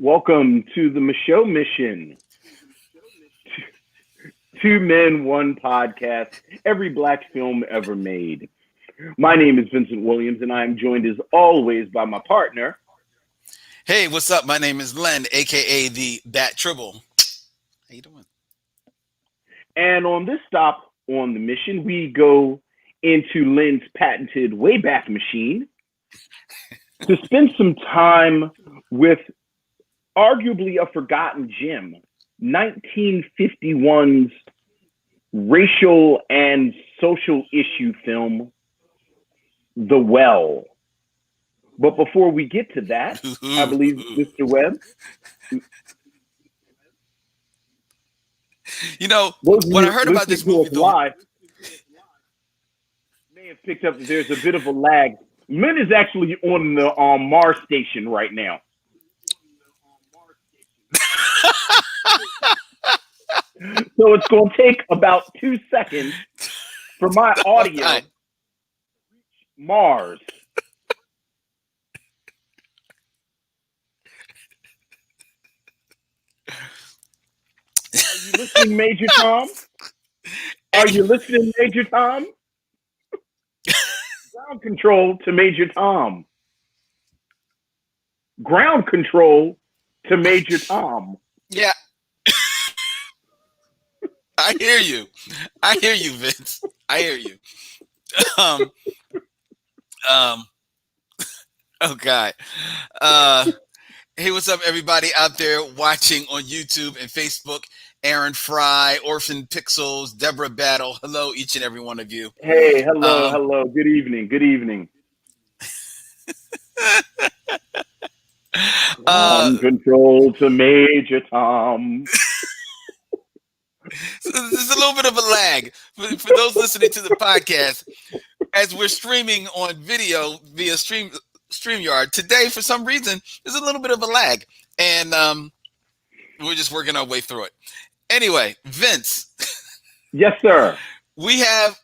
Welcome to the Micheaux Mission. Two men, one podcast, every black film ever made. My name is Vincent Williams, and I am joined as always by my partner. Hey, what's up? My name is Len, aka the Bat Tribble. How you doing? And on this stop on the mission, we go into Len's patented Wayback Machine to spend some time with arguably a forgotten gem, 1951's racial and social issue film, The Well. But before we get to that, I believe, Mr. Webb, you know, when I heard about this movie, live, may have picked up that there's a bit of a lag. Lynn is actually on the Mars station right now. So it's going to take about 2 seconds for my audio to reach Mars. Are you listening, Major Tom? Are you listening, Major Tom? Ground control to Major Tom. Ground control to Major Tom. Yeah. I hear you. I hear you, Vince. I hear you. Oh God. Hey, what's up, everybody out there watching on YouTube and Facebook? Aaron Fry, Orphan Pixels, Deborah Battle. Hello, each and every one of you. Hey, hello. Good evening. Control to Major Tom. So there's a little bit of a lag for those listening to the podcast as we're streaming on video via StreamYard. Today, for some reason, there's a little bit of a lag, and we're just working our way through it. Anyway, Vince. Yes, sir. We have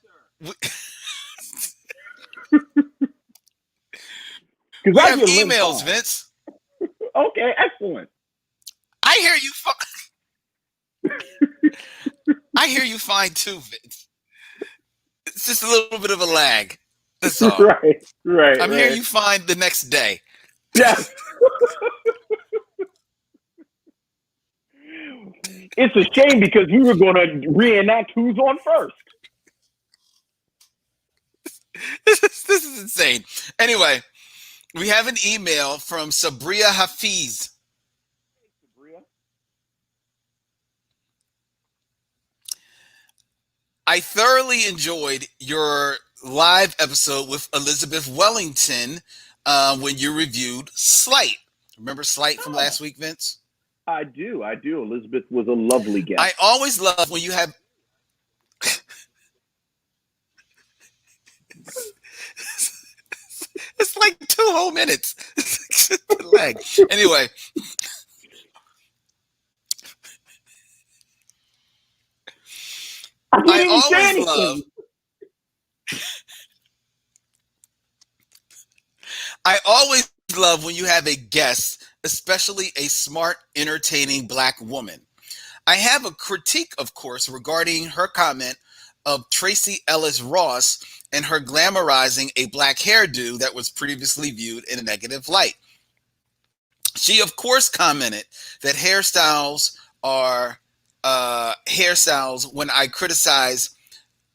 emails, Vince. Okay, excellent. I hear you fine too, Vince. It's just a little bit of a lag. That's all. Right. I'm hearing you fine the next day. Yes. It's a shame because we were going to reenact who's on first. This is insane. Anyway, we have an email from Sabria Hafiz. I thoroughly enjoyed your live episode with Elizabeth Wellington when you reviewed Slight. Remember Slight from last week, Vince? I do. Elizabeth was a lovely guest. I always love when you have... It's like 2 whole minutes. Lag. Anyway... I always love when you have a guest, especially a smart, entertaining black woman. I have a critique, of course, regarding her comment of Tracy Ellis Ross and her glamorizing a black hairdo that was previously viewed in a negative light. She, of course, commented that hairstyles are hairstyles when I criticize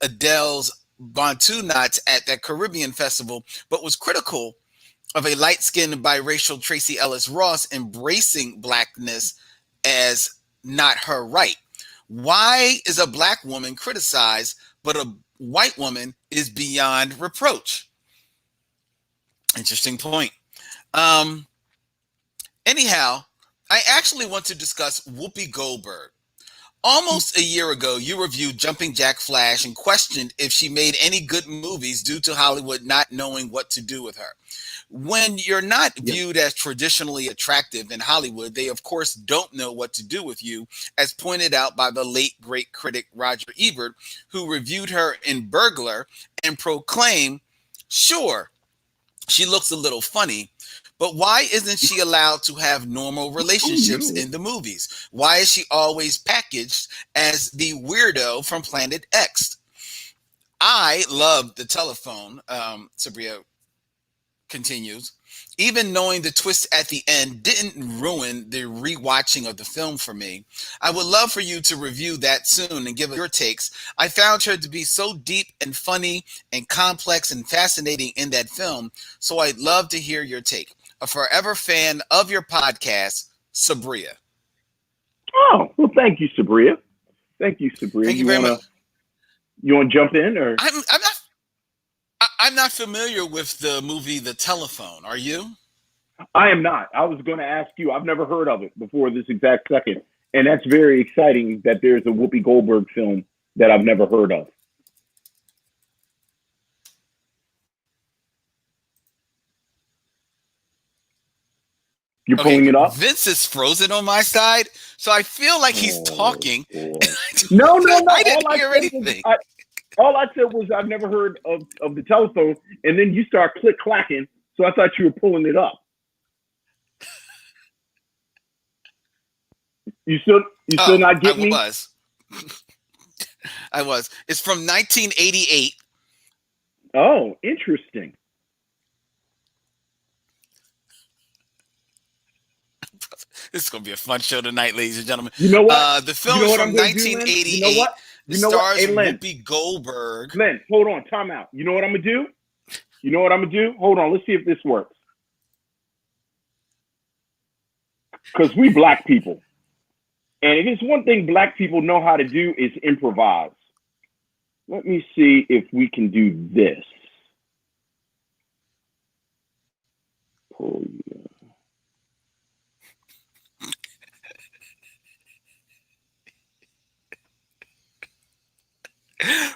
Adele's Bantu knots at that Caribbean festival, but was critical of a light-skinned biracial Tracy Ellis Ross embracing blackness as not her right. Why is a black woman criticized, but a white woman is beyond reproach? Interesting point. Anyhow, I actually want to discuss Whoopi Goldberg. Almost a year ago, you reviewed Jumping Jack Flash and questioned if she made any good movies due to Hollywood not knowing what to do with her. When you're not viewed as traditionally attractive in Hollywood, they, of course, don't know what to do with you, as pointed out by the late, great critic Roger Ebert, who reviewed her in Burglar and proclaimed, sure, she looks a little funny, But why isn't she allowed to have normal relationships in the movies? Why is she always packaged as the weirdo from Planet X? I love the telephone, Sabria continues. Even knowing the twist at the end didn't ruin the rewatching of the film for me. I would love for you to review that soon and give us your takes. I found her to be so deep and funny and complex and fascinating in that film, so I'd love to hear your take. A forever fan of your podcast, Sabria. Oh, well, thank you, Sabria. Thank you, Sabria. Thank you very much. You want to jump in, or I'm not familiar with the movie The Telephone. Are you? I am not. I was going to ask you. I've never heard of it before this exact second, and that's very exciting that there's a Whoopi Goldberg film that I've never heard of. You're pulling it up? Vince is frozen on my side, so I feel like he's talking. No. I didn't hear anything. All I said was I've never heard of the telephone, and then you start click-clacking, so I thought you were pulling it up. You still not getting me? I was. It's from 1988. Oh, interesting. This is going to be a fun show tonight, ladies and gentlemen. You know what? The film is from 1988. You know what? It stars Whoopi Goldberg. Len, hold on. Time out. You know what I'm going to do? Hold on. Let's see if this works. Because we black people. And if it's one thing black people know how to do is improvise. Let me see if we can do this.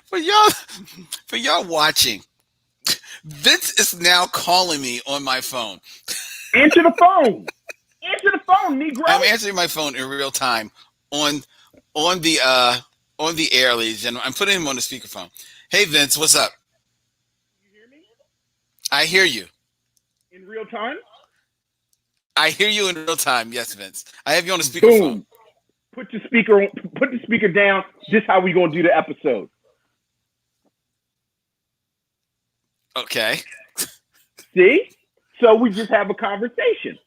For y'all watching, Vince is now calling me on my phone. Answer the phone. Answer the phone, Negro. I'm answering my phone in real time on the air, ladies and gentlemen. I'm putting him on the speakerphone. Hey Vince, what's up? You hear me? I hear you. In real time? I hear you in real time. Yes, Vince. I have you on the speakerphone. Boom. Put the speaker down. This is how we gonna do the episode. Okay. See? So we just have a conversation.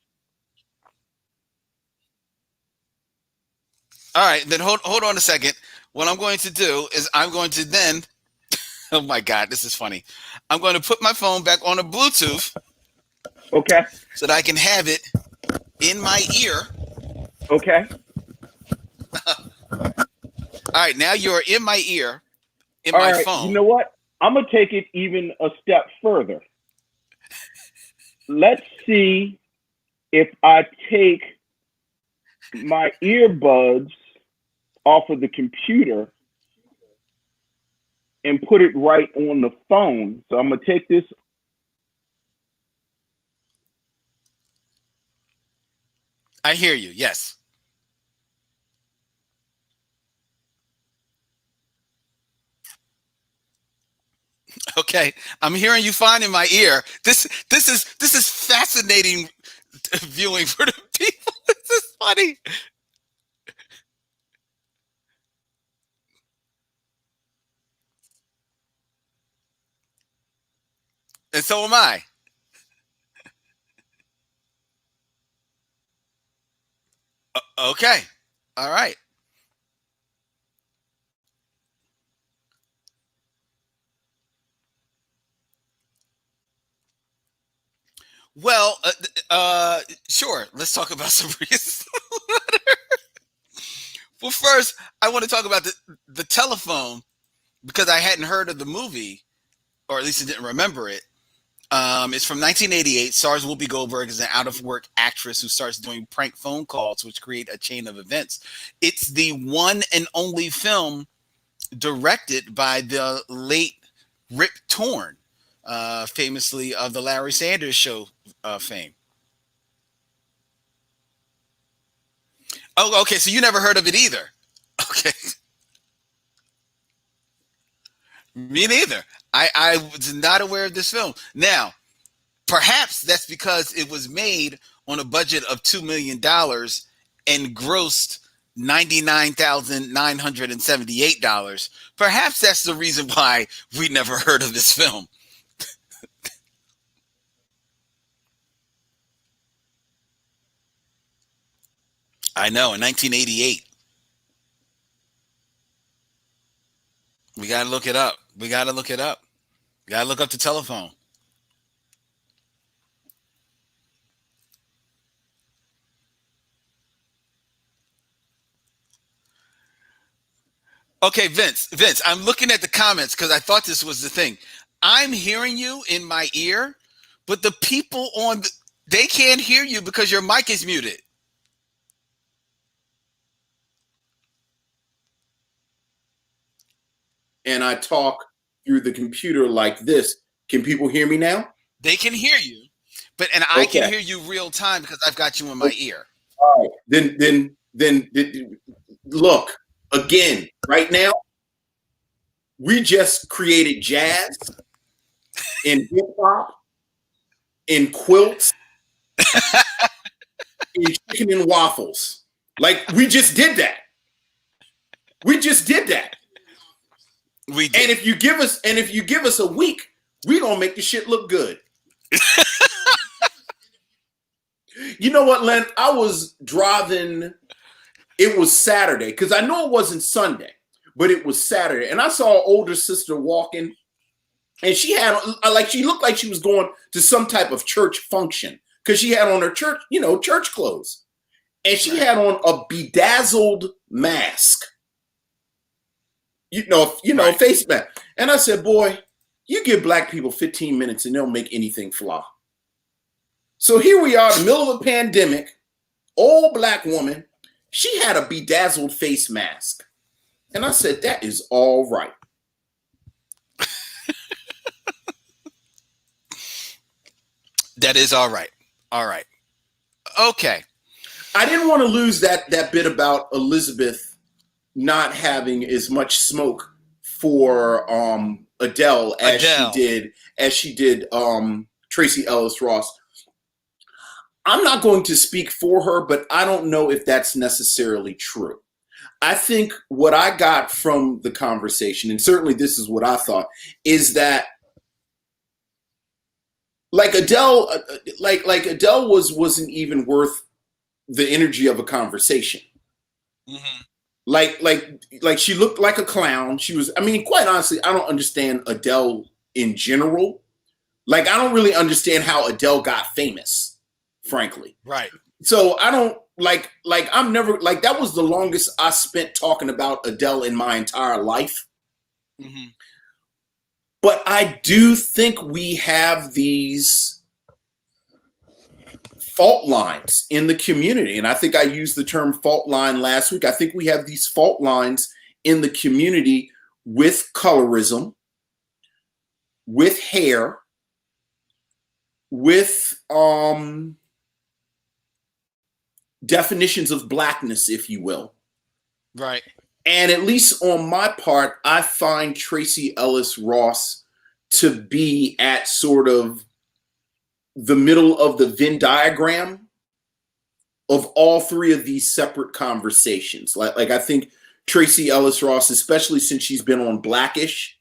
All right, then hold on a second. What I'm going to do is I'm going to then, oh my God, this is funny. I'm going to put my phone back on a Bluetooth. Okay. So that I can have it in my ear. Okay. All right, now you're in my ear, in my phone. You know what? I'm going to take it even a step further. Let's see if I take my earbuds off of the computer and put it right on the phone. So I'm going to take this. I hear you. Yes. Okay, I'm hearing you fine in my ear. This is fascinating viewing for the people. This is funny. And so am I. Okay. All right. Well, sure. Let's talk about Sabria's letter. Well, first, I want to talk about the telephone because I hadn't heard of the movie, or at least I didn't remember it. It's from 1988. Stars Whoopi Goldberg is an out-of-work actress who starts doing prank phone calls, which create a chain of events. It's the one and only film directed by the late Rip Torn, famously of the Larry Sanders Show fame. Oh, okay. So you never heard of it either. Okay. Me neither. I was not aware of this film. Now, Perhaps that's because it was made on a budget of $2 million and grossed $99,978. Perhaps that's the reason why we never heard of this film. I know, in 1988. We got to look it up. We got to look it up. We got to look up the telephone. Okay, Vince, I'm looking at the comments because I thought this was the thing. I'm hearing you in my ear, but the people they can't hear you because your mic is muted. And I talk through the computer like this. Can people hear me now? They can hear you, and I can hear you real time because I've got you in my ear. All right. Then look again. Right now, we just created jazz in hip hop, in quilts, in chicken and waffles. Like we just did that. We just did that. We did. And if you give us a week, we gonna make the shit look good. You know what, Len? I was driving. It was Saturday because I know it wasn't Sunday, but it was Saturday, and I saw an older sister walking, and she looked like she was going to some type of church function because she had on her church clothes, and she had on a bedazzled mask. Right. Face mask. And I said, boy, you give black people 15 minutes and they'll make anything fly. So here we are in the middle of a pandemic, old black woman. She had a bedazzled face mask. And I said, that is all right. That is all right. All right. Okay. I didn't want to lose that bit about Elizabeth not having as much smoke for Adele as she did Tracee Ellis Ross. I'm not going to speak for her, but I don't know if that's necessarily true. I think what I got from the conversation, and certainly this is what I thought, is that like Adele wasn't even worth the energy of a conversation. Mm-hmm. Like she looked like a clown. She was, I mean, quite honestly, I don't understand Adele in general. Like, I don't really understand how Adele got famous, frankly. Right. So I don't I'm never that was the longest I spent talking about Adele in my entire life. Mm-hmm. But I do think we have these fault lines in the community. And I think I used the term fault line last week. I think we have these fault lines in the community with colorism, with hair, with definitions of blackness, if you will. Right. And at least on my part, I find Tracee Ellis Ross to be at sort of the middle of the Venn diagram of all three of these separate conversations. Like I think Tracee Ellis Ross, especially since she's been on Blackish,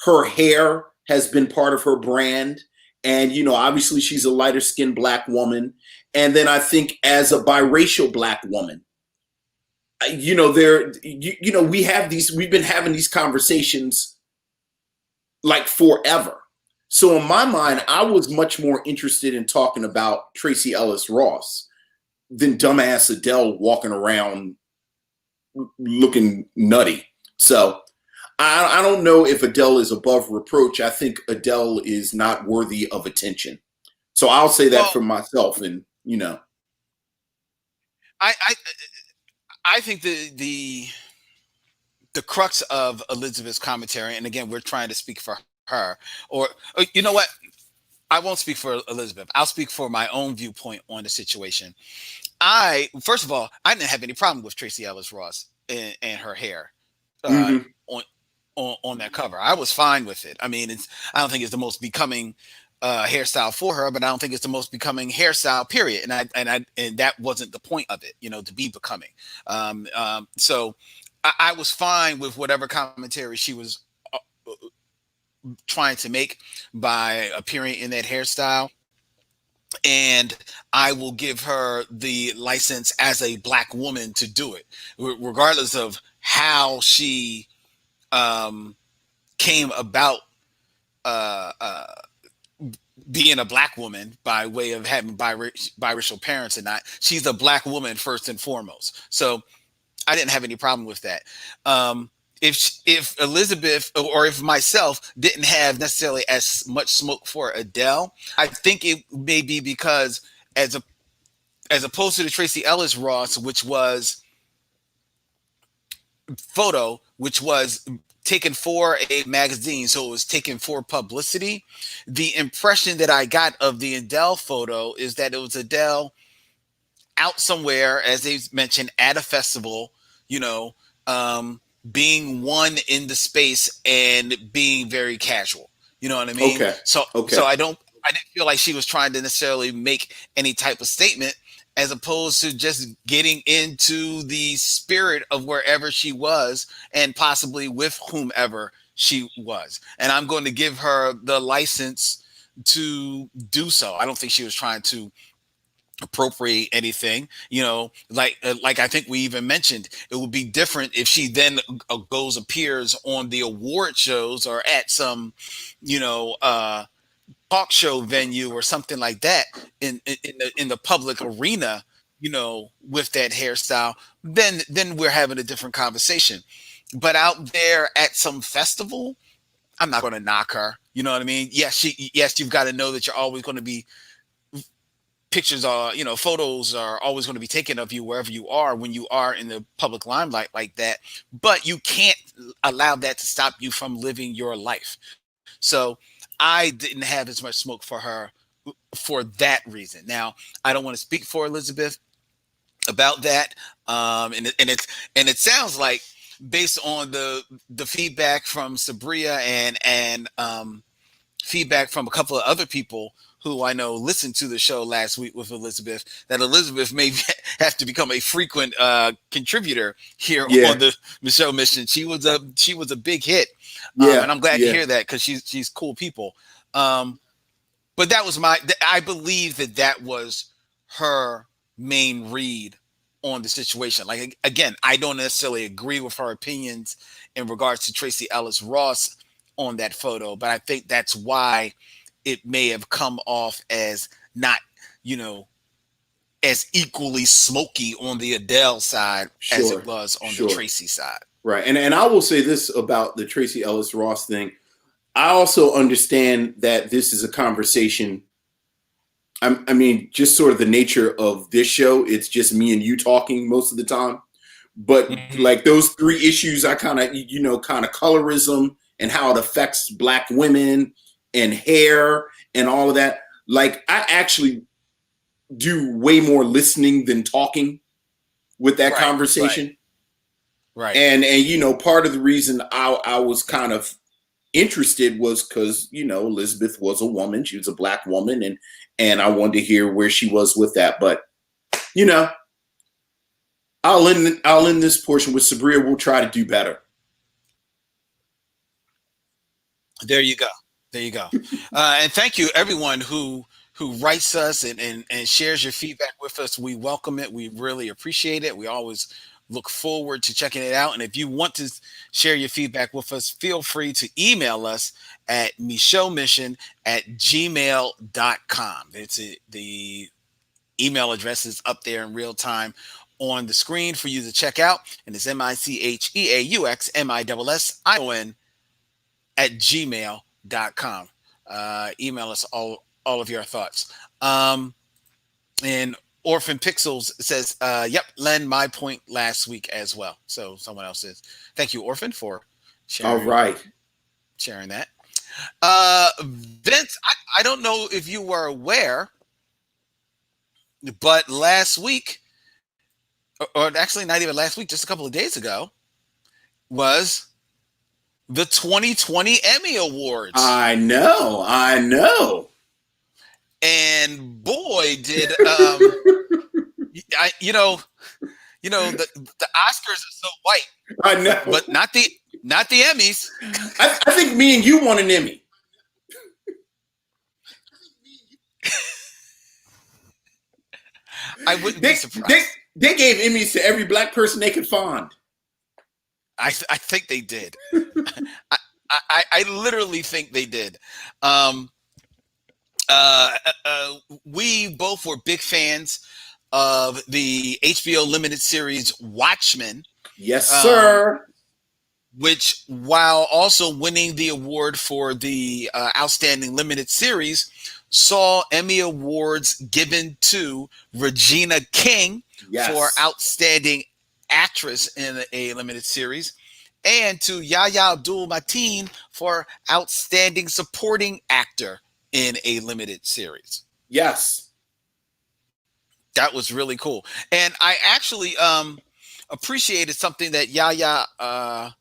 her hair has been part of her brand. And, obviously she's a lighter skinned black woman. And then I think as a biracial black woman, we've been having these conversations like forever. So in my mind, I was much more interested in talking about Tracee Ellis Ross than dumbass Adele walking around looking nutty. So I don't know if Adele is above reproach. I think Adele is not worthy of attention. So I'll say that for myself, and I think the crux of Elizabeth's commentary, and again, we're trying to speak for her, or you know what? I won't speak for Elizabeth. I'll speak for my own viewpoint on the situation. First of all, I didn't have any problem with Tracee Ellis Ross and her hair on that cover. I was fine with it. I mean, I don't think it's the most becoming hairstyle for her, but I don't think it's the most becoming hairstyle, period. And that wasn't the point of it, to be becoming. So I was fine with whatever commentary she was trying to make by appearing in that hairstyle. And I will give her the license as a Black woman to do it, regardless of how she came about being a Black woman by way of having biracial parents. And not, she's a Black woman first and foremost. So I didn't have any problem with that. If Elizabeth or if myself didn't have necessarily as much smoke for Adele, I think it may be because as opposed to the Tracy Ellis Ross, which was photo, which was taken for a magazine, so it was taken for publicity. The impression that I got of the Adele photo is that it was Adele out somewhere, as they mentioned, at a festival, being one in the space and being very casual. You know what I mean? Okay. So I didn't feel like she was trying to necessarily make any type of statement, as opposed to just getting into the spirit of wherever she was and possibly with whomever she was. And I'm going to give her the license to do so. I don't think she was trying to appropriate anything, like I think we even mentioned, it would be different if she then appears on the award shows or at some, talk show venue or something like that in the public arena, with that hairstyle. Then we're having a different conversation. But out there at some festival, I'm not going to knock her. You know what I mean? Yes, you've got to know that you're always going to be pictures are, photos are always going to be taken of you wherever you are when you are in the public limelight like that. But you can't allow that to stop you from living your life. So I didn't have as much smoke for her for that reason. Now, I don't want to speak for Elizabeth about that. And it sounds like, based on the feedback from Sabria and feedback from a couple of other people who I know listened to the show last week with Elizabeth, that Elizabeth may have to become a frequent contributor here on the Micheaux Mission. She was a big hit, and I'm glad to hear that, because she's cool people. But that was I believe that was her main read on the situation. Like, again, I don't necessarily agree with her opinions in regards to Tracy Ellis Ross on that photo, but I think that's why it may have come off as not, as equally smoky on the Adele side as it was on the Tracy side. Right. And I will say this about the Tracy Ellis Ross thing. I also understand that this is a conversation. I mean, just sort of the nature of this show, it's just me and you talking most of the time. But like those three issues, I kind of colorism and how it affects Black women and hair and all of that. Like, I actually do way more listening than talking with that conversation. Right. And part of the reason I was kind of interested was because, Elizabeth was a woman. She was a Black woman. And I wanted to hear where she was with that. But, I'll end this portion with Sabria. We'll try to do better. There you go. And thank you, everyone who writes us and shares your feedback with us. We welcome it. We really appreciate it. We always look forward to checking it out. And if you want to share your feedback with us, feel free to email us at micheauxmission@gmail.com. The email address is up there in real time on the screen for you to check out. And it's micheauxmission@gmail.com. Email us all of your thoughts. And Orphan Pixels says, yep, Len, my point last week as well. So someone else says, thank you, Orphan, for sharing that. Vince, I don't know if you were aware, but last week, or actually not even last week, just a couple of days ago, was the 2020 Emmy Awards. I know. and boy, did the Oscars are so white. I know, but not the Emmys. I think me and you won an Emmy. I wouldn't be surprised. They gave Emmys to every black person they could find. I think they did. I literally think they did. We both were big fans of the HBO limited series Watchmen. Yes, sir. Which, while also winning the award for the Outstanding Limited Series, saw Emmy Awards given to Regina King for Outstanding Actress in a Limited Series, and to Yahya Abdul-Mateen for Outstanding Supporting Actor in a Limited Series. Yes. That was really cool. And I actually appreciated something that Yahya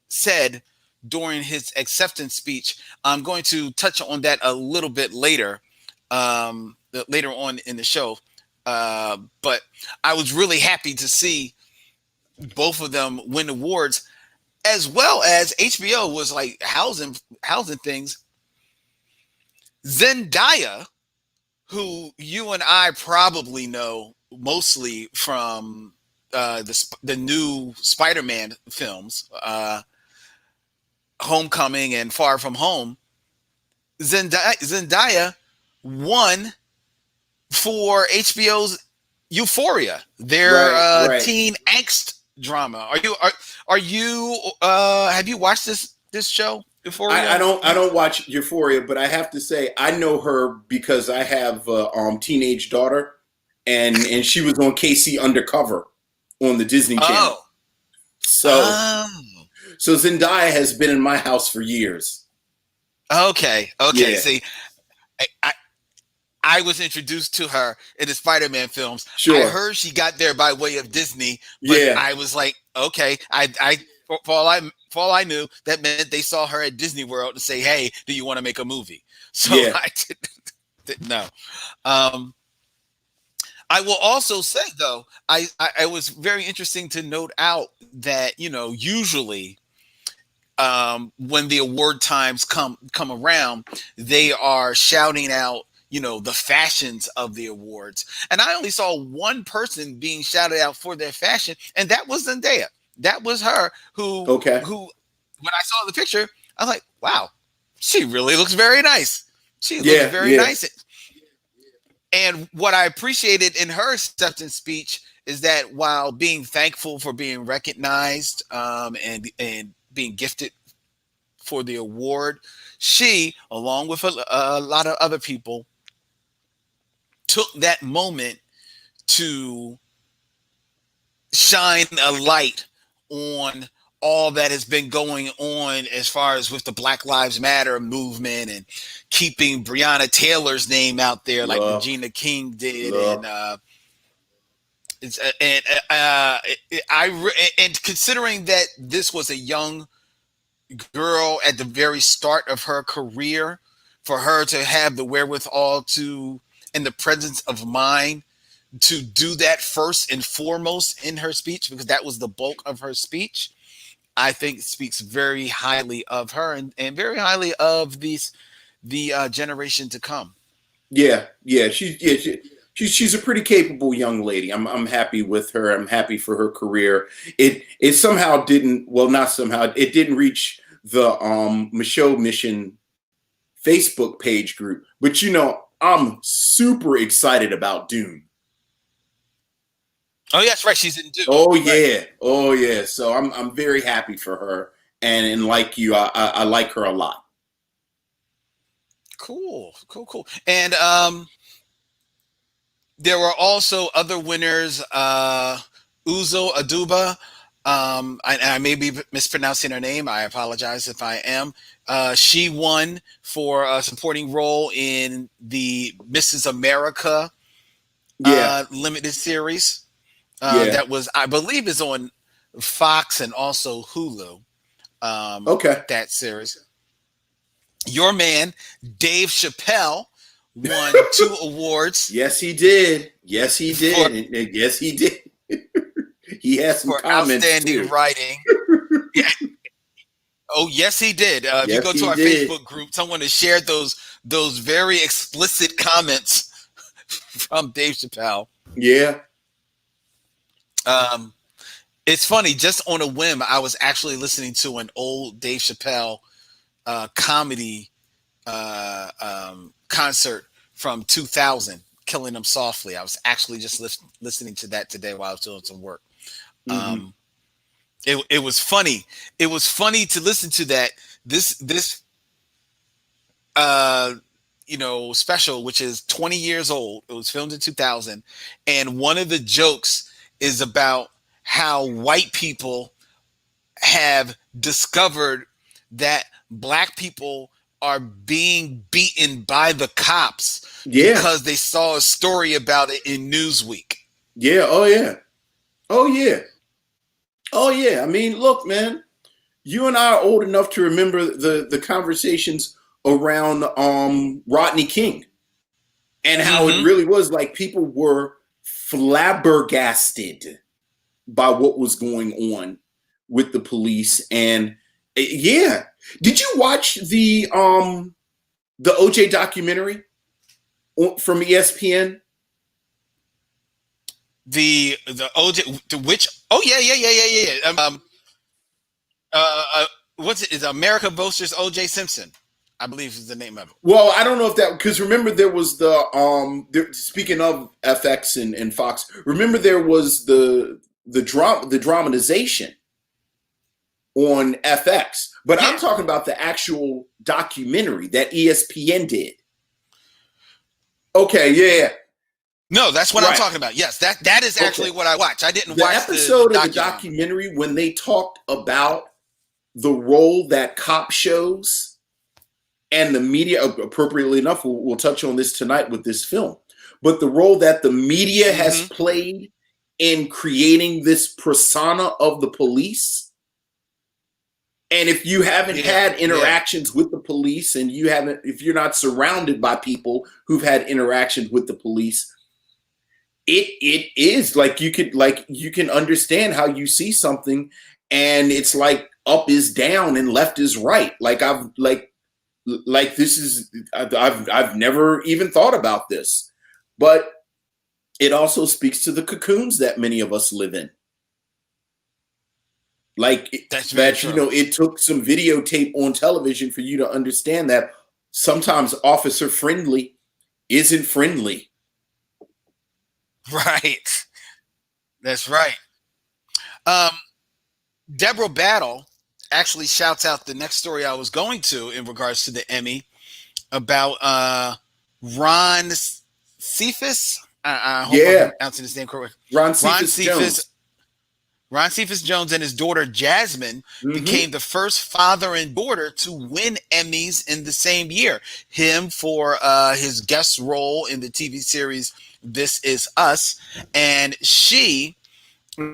said during his acceptance speech. I'm going to touch on that a little bit later on in the show. But I was really happy to see both of them win awards, as well as HBO was like housing things. Zendaya, who you and I probably know mostly from the new Spider-Man films, Homecoming and Far From Home. Zendaya won for HBO's Euphoria, their teen angst drama. Are you have you watched this show, Euphoria? I don't watch Euphoria, but I have to say I know her because I have a teenage daughter, and she was on KC Undercover on the Disney Channel. So Zendaya has been in my house for years. Okay. Yeah. See, I was introduced to her in the Spider-Man films. Sure. I heard she got there by way of Disney, but I was like, okay. For all I knew, that meant they saw her at Disney World and say, "Hey, do you want to make a movie?" So I didn't know. I will also say, though, I was very interesting to note out that usually when the award times come around, they are shouting out the fashions of the awards, and I only saw one person being shouted out for their fashion, and that was Zendaya. That was her who when I saw the picture, I was like, wow, she really looks very nice. She looks very nice. And what I appreciated in her acceptance speech is that while being thankful for being recognized and being gifted for the award, she, along with a lot of other people, took that moment to shine a light on all that has been going on as far as with the Black Lives Matter movement and keeping Breonna Taylor's name out there like Regina King did. And considering that this was a young girl at the very start of her career, for her to have the wherewithal to, and the presence of mind to do that first and foremost in her speech, because that was the bulk of her speech, I think speaks very highly of her and very highly of the generation to come. She's a pretty capable young lady. I'm happy with her. I'm happy for her career. It somehow didn't. Well, not somehow. It didn't reach the Micheaux Mission Facebook page group. But I'm super excited about Dune. Oh, yeah, that's right. She's in Dune. Oh yeah. So I'm very happy for her, and like you, I like her a lot. Cool. And there were also other winners. Uzo Aduba. I may be mispronouncing her name. I apologize if I am. She won for a supporting role in the Mrs. America limited series. That was, I believe, is on Fox and also Hulu. That series. Your man, Dave Chappelle, won 2 awards. Yes, he did. Yes, he did. For, And yes, he did. He has some for comments outstanding too. writing. Yeah. Oh, yes, he did. If you Yes, go to he our did. Facebook group, someone has shared those very explicit comments from Dave Chappelle. Yeah. It's funny. Just on a whim, I was actually listening to an old Dave Chappelle comedy concert from 2000, Killing Them Softly. I was actually just listening to that today while I was doing some work. Mm-hmm. It was funny. It was funny to listen to that. This special, which is 20 years old. It was filmed in 2000, and one of the jokes is about how white people have discovered that black people are being beaten by the cops because they saw a story about it in Newsweek. Yeah. Oh yeah. Oh yeah. Oh yeah. I mean, look, man, you and I are old enough to remember the conversations around Rodney King and how it really was like people were flabbergasted by what was going on with the police. And yeah, did you watch the OJ documentary from ESPN? The OJ, to which? Oh yeah. What's it? Is America Boasters OJ Simpson? I believe is the name of it. Well, I don't know if that, because remember there was speaking of FX and Fox, remember there was the dramatization on FX, but I'm talking about the actual documentary that ESPN did. Okay, yeah. No, that's what I'm talking about. Yes, that is actually what I watched. I didn't watch episode of the documentary when they talked about the role that cop shows and the media, appropriately enough, we'll touch on this tonight with this film, but the role that the media has played in creating this persona of the police. And if you haven't had interactions with the police, and if you're not surrounded by people who've had interactions with the police, it is like you can understand how you see something and it's like up is down and left is right. I've never even thought about this, but it also speaks to the cocoons that many of us live in. It took some videotape on television for you to understand that sometimes officer friendly isn't friendly. Right. That's right. Deborah Battle actually shouts out the next story I was going to in regards to the Emmy about Ron Cephas. I hope I'm pronouncing his name correctly. Ron Cephas Jones and his daughter Jasmine became the first father and daughter to win Emmys in the same year. Him for his guest role in the TV series This Is Us, and she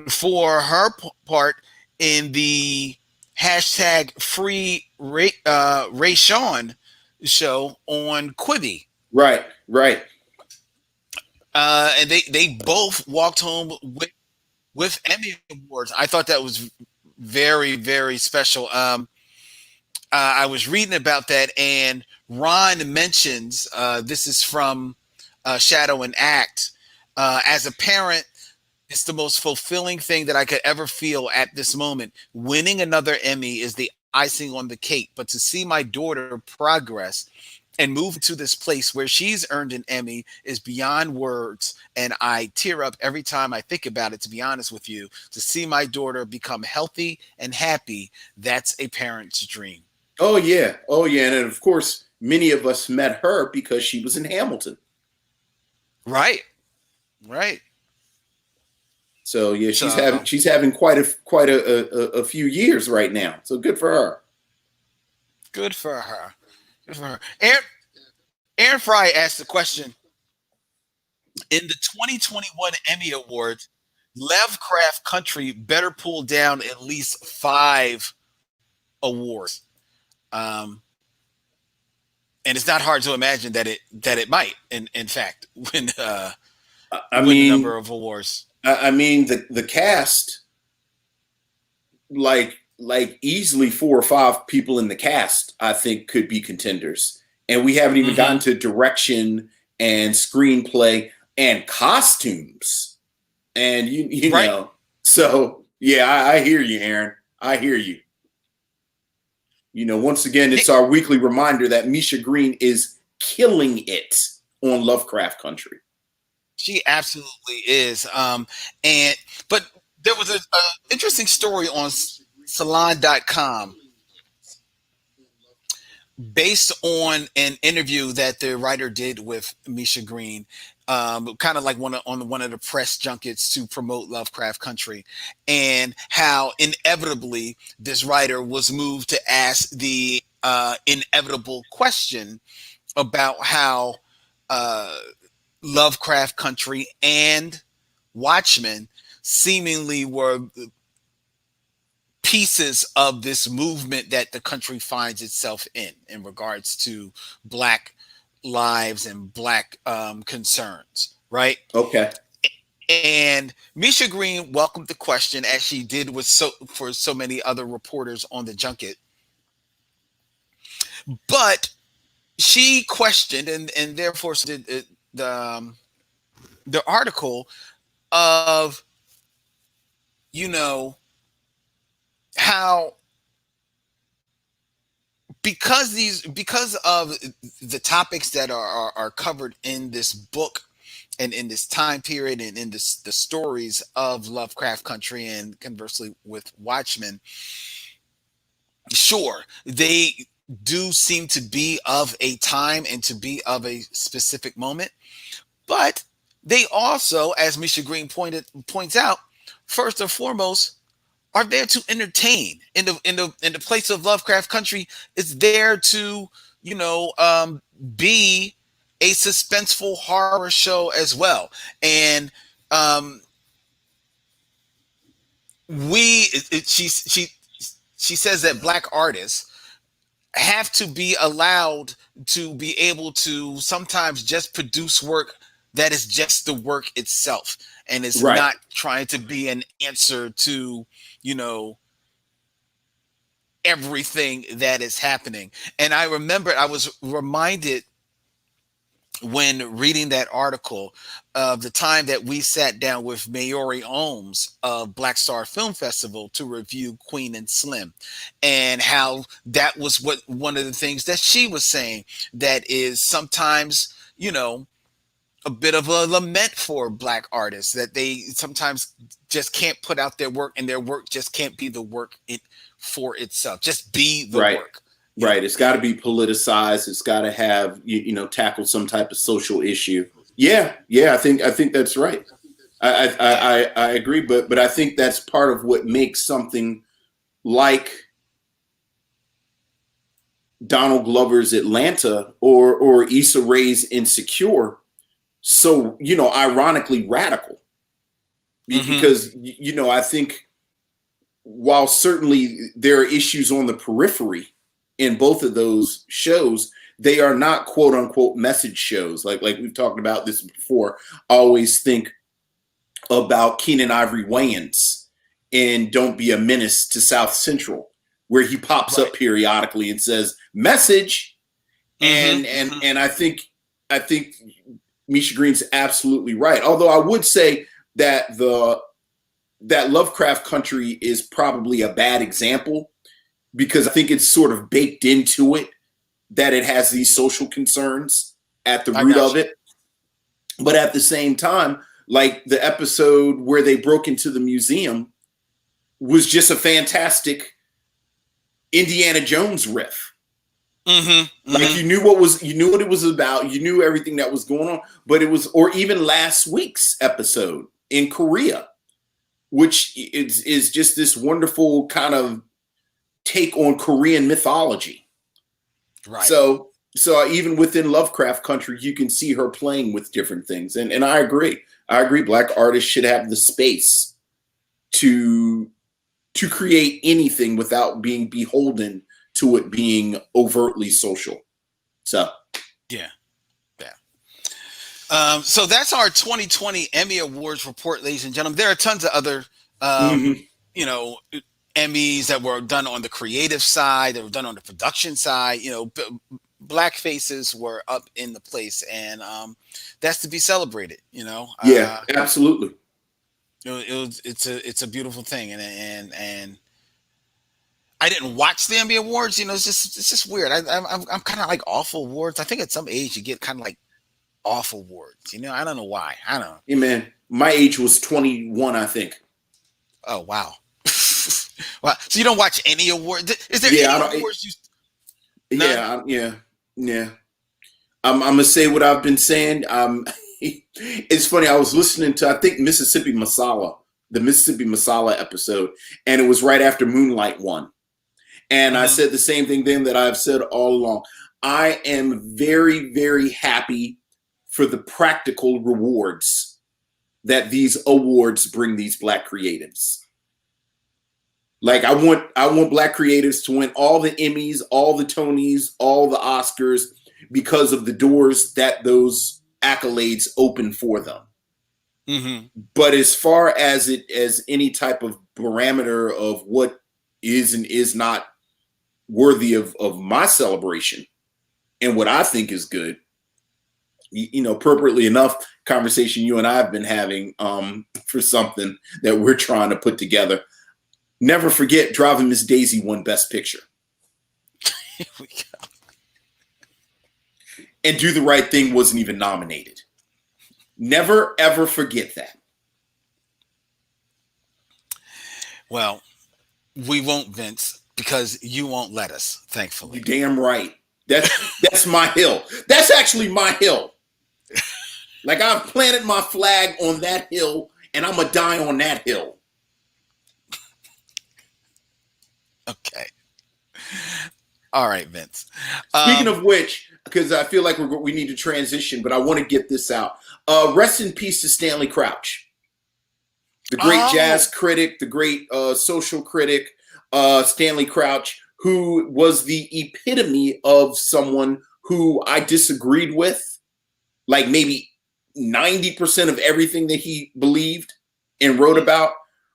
for her part in the #Free Ray Sean show on Quibi. Right. And they both walked home with Emmy Awards. I thought that was very, very special. I was reading about that, and Ron mentions, this is from Shadow and Act, as a parent, it's the most fulfilling thing that I could ever feel at this moment. Winning another Emmy is the icing on the cake, but to see my daughter progress and move to this place where she's earned an Emmy is beyond words. And I tear up every time I think about it, to be honest with you. To see my daughter become healthy and happy, that's a parent's dream. Oh, yeah. And of course, many of us met her because she was in Hamilton. Right. So yeah, she's having quite a few years right now. So good for her. Good for her. Aaron Fry asked the question: in the 2021 Emmy Awards, Lovecraft Country better pull down at least 5 awards. And it's not hard to imagine that it might, in fact, win I win a number mean, of awards. I mean the cast, like easily 4 or 5 people in the cast, I think could be contenders, and we haven't even gotten to direction and screenplay and costumes, and you Right. know, so yeah, I hear you, Aaron. I hear you. You know, once again, it's our weekly reminder that Misha Green is killing it on Lovecraft Country. She absolutely is. But there was a interesting story on salon.com based on an interview that the writer did with Misha Green, kind of like on one of the press junkets to promote Lovecraft Country, and how inevitably this writer was moved to ask the inevitable question about how Lovecraft Country and Watchmen seemingly were pieces of this movement that the country finds itself in regards to Black lives and Black concerns, right? Okay. And Misha Green welcomed the question, as she did with for so many other reporters on the junket, but she questioned and therefore did the article of, you know, how because of the topics that are covered in this book and in this time period and in the stories of Lovecraft Country and conversely with Watchmen, sure, they do seem to be of a time and to be of a specific moment, but they also, as Misha Green points out, first and foremost, are there to entertain. In the place of Lovecraft Country, it's there to, you know, be a suspenseful horror show as well. And she says that Black artists have to be allowed to be able to sometimes just produce work that is just the work itself and is Right. not trying to be an answer to, you know, everything that is happening. And I remember I was reminded when reading that article of the time that we sat down with Maori Ohms of Black Star Film Festival to review Queen and Slim, and how that was one of the things that she was saying, that is sometimes, you know, a bit of a lament for Black artists, that they sometimes just can't put out their work, and their work just can't be the work for itself. Just be the Right. work. Right. It's got to be politicized. It's got to have, you know, tackle some type of social issue. Yeah. Yeah. I think that's right. I agree. But I think that's part of what makes something like Donald Glover's Atlanta or Issa Rae's Insecure so, you know, ironically radical. Because, you know, I think while certainly there are issues on the periphery in both of those shows, they are not quote unquote message shows. Like we've talked about this before. I always think about Keenan Ivory Wayans in Don't Be a Menace to South Central, where he pops up periodically and says message. And I think Misha Green's absolutely right. Although I would say that that Lovecraft Country is probably a bad example, because I think it's sort of baked into it that it has these social concerns at the root of it. But at the same time, like the episode where they broke into the museum was just a fantastic Indiana Jones riff. Like you knew what it was about. You knew everything that was going on, but it was, or even last week's episode in Korea, which is just this wonderful kind of take on Korean mythology. Right. So even within Lovecraft Country, you can see her playing with different things. And I agree. Black artists should have the space to create anything without being beholden to it being overtly social. So yeah. So that's our 2020 Emmy Awards report, ladies and gentlemen. There are tons of other, you know, Emmys that were done on the creative side, that were done on the production side. You know, black faces were up in the place, and that's to be celebrated. You know, yeah, absolutely. It's a beautiful thing, and I didn't watch the Emmy Awards. You know, it's just weird. I'm kind of like off awards. I think at some age you get kind of like off awards. You know, I don't know why. I don't know. Hey man, my age was 21, I think. Oh wow. Wow. So you don't watch any awards? Is there any awards you? None? Yeah. I'm gonna say what I've been saying. It's funny. I was listening to, I think, the Mississippi Masala episode, and it was right after Moonlight won. And I said the same thing then that I've said all along. I am very, very happy for the practical rewards that these awards bring these black creatives. Like I want black creatives to win all the Emmys, all the Tonys, all the Oscars because of the doors that those accolades open for them. But as far as any type of parameter of what is and is not worthy of my celebration and what I think is good, you know, appropriately enough, conversation you and I have been having for something that we're trying to put together. Never forget, Driving Miss Daisy won Best Picture. Here we go. And Do the Right Thing wasn't even nominated. Never, ever forget that. Well, we won't, Vince, because you won't let us, thankfully. You're damn right. That's my hill. That's actually my hill. Like I've planted my flag on that hill, and I'm going to die on that hill. Okay. All right, Vince. Speaking of which, because I feel like we need to transition, but I want to get this out. Rest in peace to Stanley Crouch, the great jazz critic, the great social critic, Stanley Crouch, who was the epitome of someone who I disagreed with, like maybe 90% of everything that he believed and wrote about,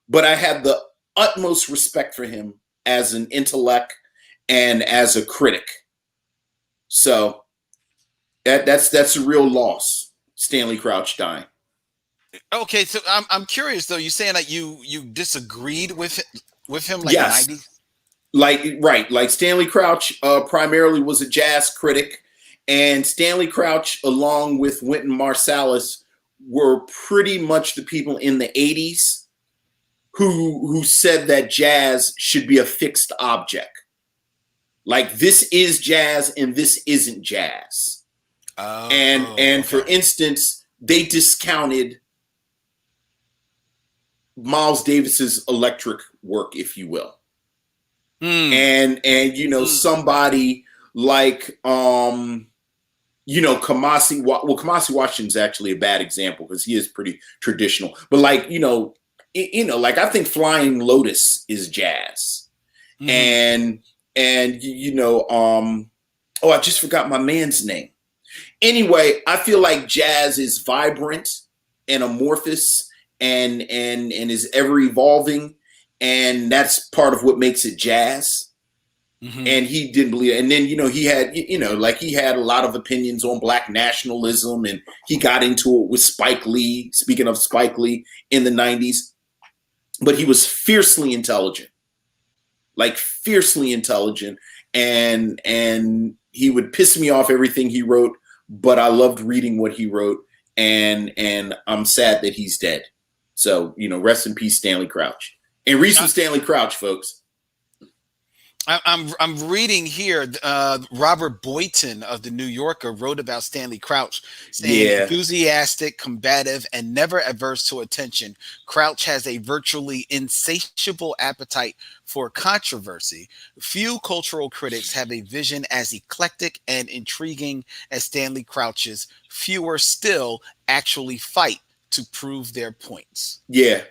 but I had the utmost respect for him as an intellect and as a critic. So that's a real loss, Stanley Crouch dying. Okay, so I'm curious though. You saying that you disagreed with him, like yes. 90s? Like Stanley Crouch primarily was a jazz critic, and Stanley Crouch, along with Wynton Marsalis, were pretty much the people in the 80s who said that jazz should be a fixed object. Like this is jazz and this isn't jazz. And for instance, they discounted Miles Davis's electric work, if you will. And you know, somebody like Kamasi Washington's actually a bad example because he is pretty traditional. But like, like I think Flying Lotus is jazz. And I just forgot my man's name. Anyway, I feel like jazz is vibrant and amorphous and is ever evolving, and that's part of what makes it jazz. And he didn't believe it. And then he had he had a lot of opinions on black nationalism, and he got into it with Spike Lee. Speaking of Spike Lee in the 90s, but he was fiercely intelligent. Like fiercely intelligent, and he would piss me off everything he wrote, but I loved reading what he wrote, and I'm sad that he's dead. So, rest in peace, Stanley Crouch. And Reese was Stanley Crouch, folks. I'm reading here. Robert Boynton of the New Yorker wrote about Stanley Crouch, saying enthusiastic, combative, and never averse to attention. Crouch has a virtually insatiable appetite for controversy. Few cultural critics have a vision as eclectic and intriguing as Stanley Crouch's. Fewer still actually fight to prove their points. Yeah.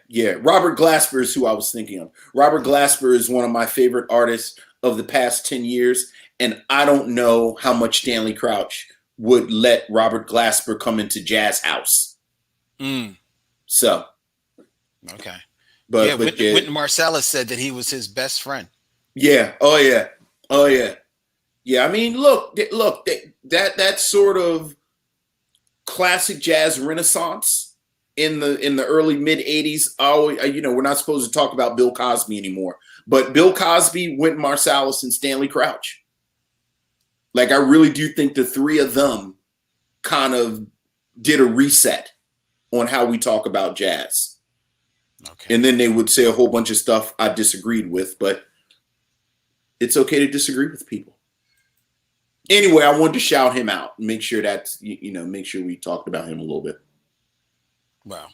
Robert Glasper is who I was thinking of. Robert Glasper is one of my favorite artists of the past 10 years. and I don't know how much Stanley Crouch would let Robert Glasper come into Jazz House. So, okay. But yeah, Wynton Marsalis said that he was his best friend. Yeah. Oh yeah. Oh yeah. Yeah. I mean, look. That sort of classic jazz renaissance in the early mid '80s. Oh, we're not supposed to talk about Bill Cosby anymore, but Bill Cosby, Wynton Marsalis, and Stanley Crouch. Like, I really do think the three of them kind of did a reset on how we talk about jazz. Okay. And then they would say a whole bunch of stuff I disagreed with, but it's okay to disagree with people. Anyway, I wanted to shout him out and make sure that's, make sure we talked about him a little bit. Well,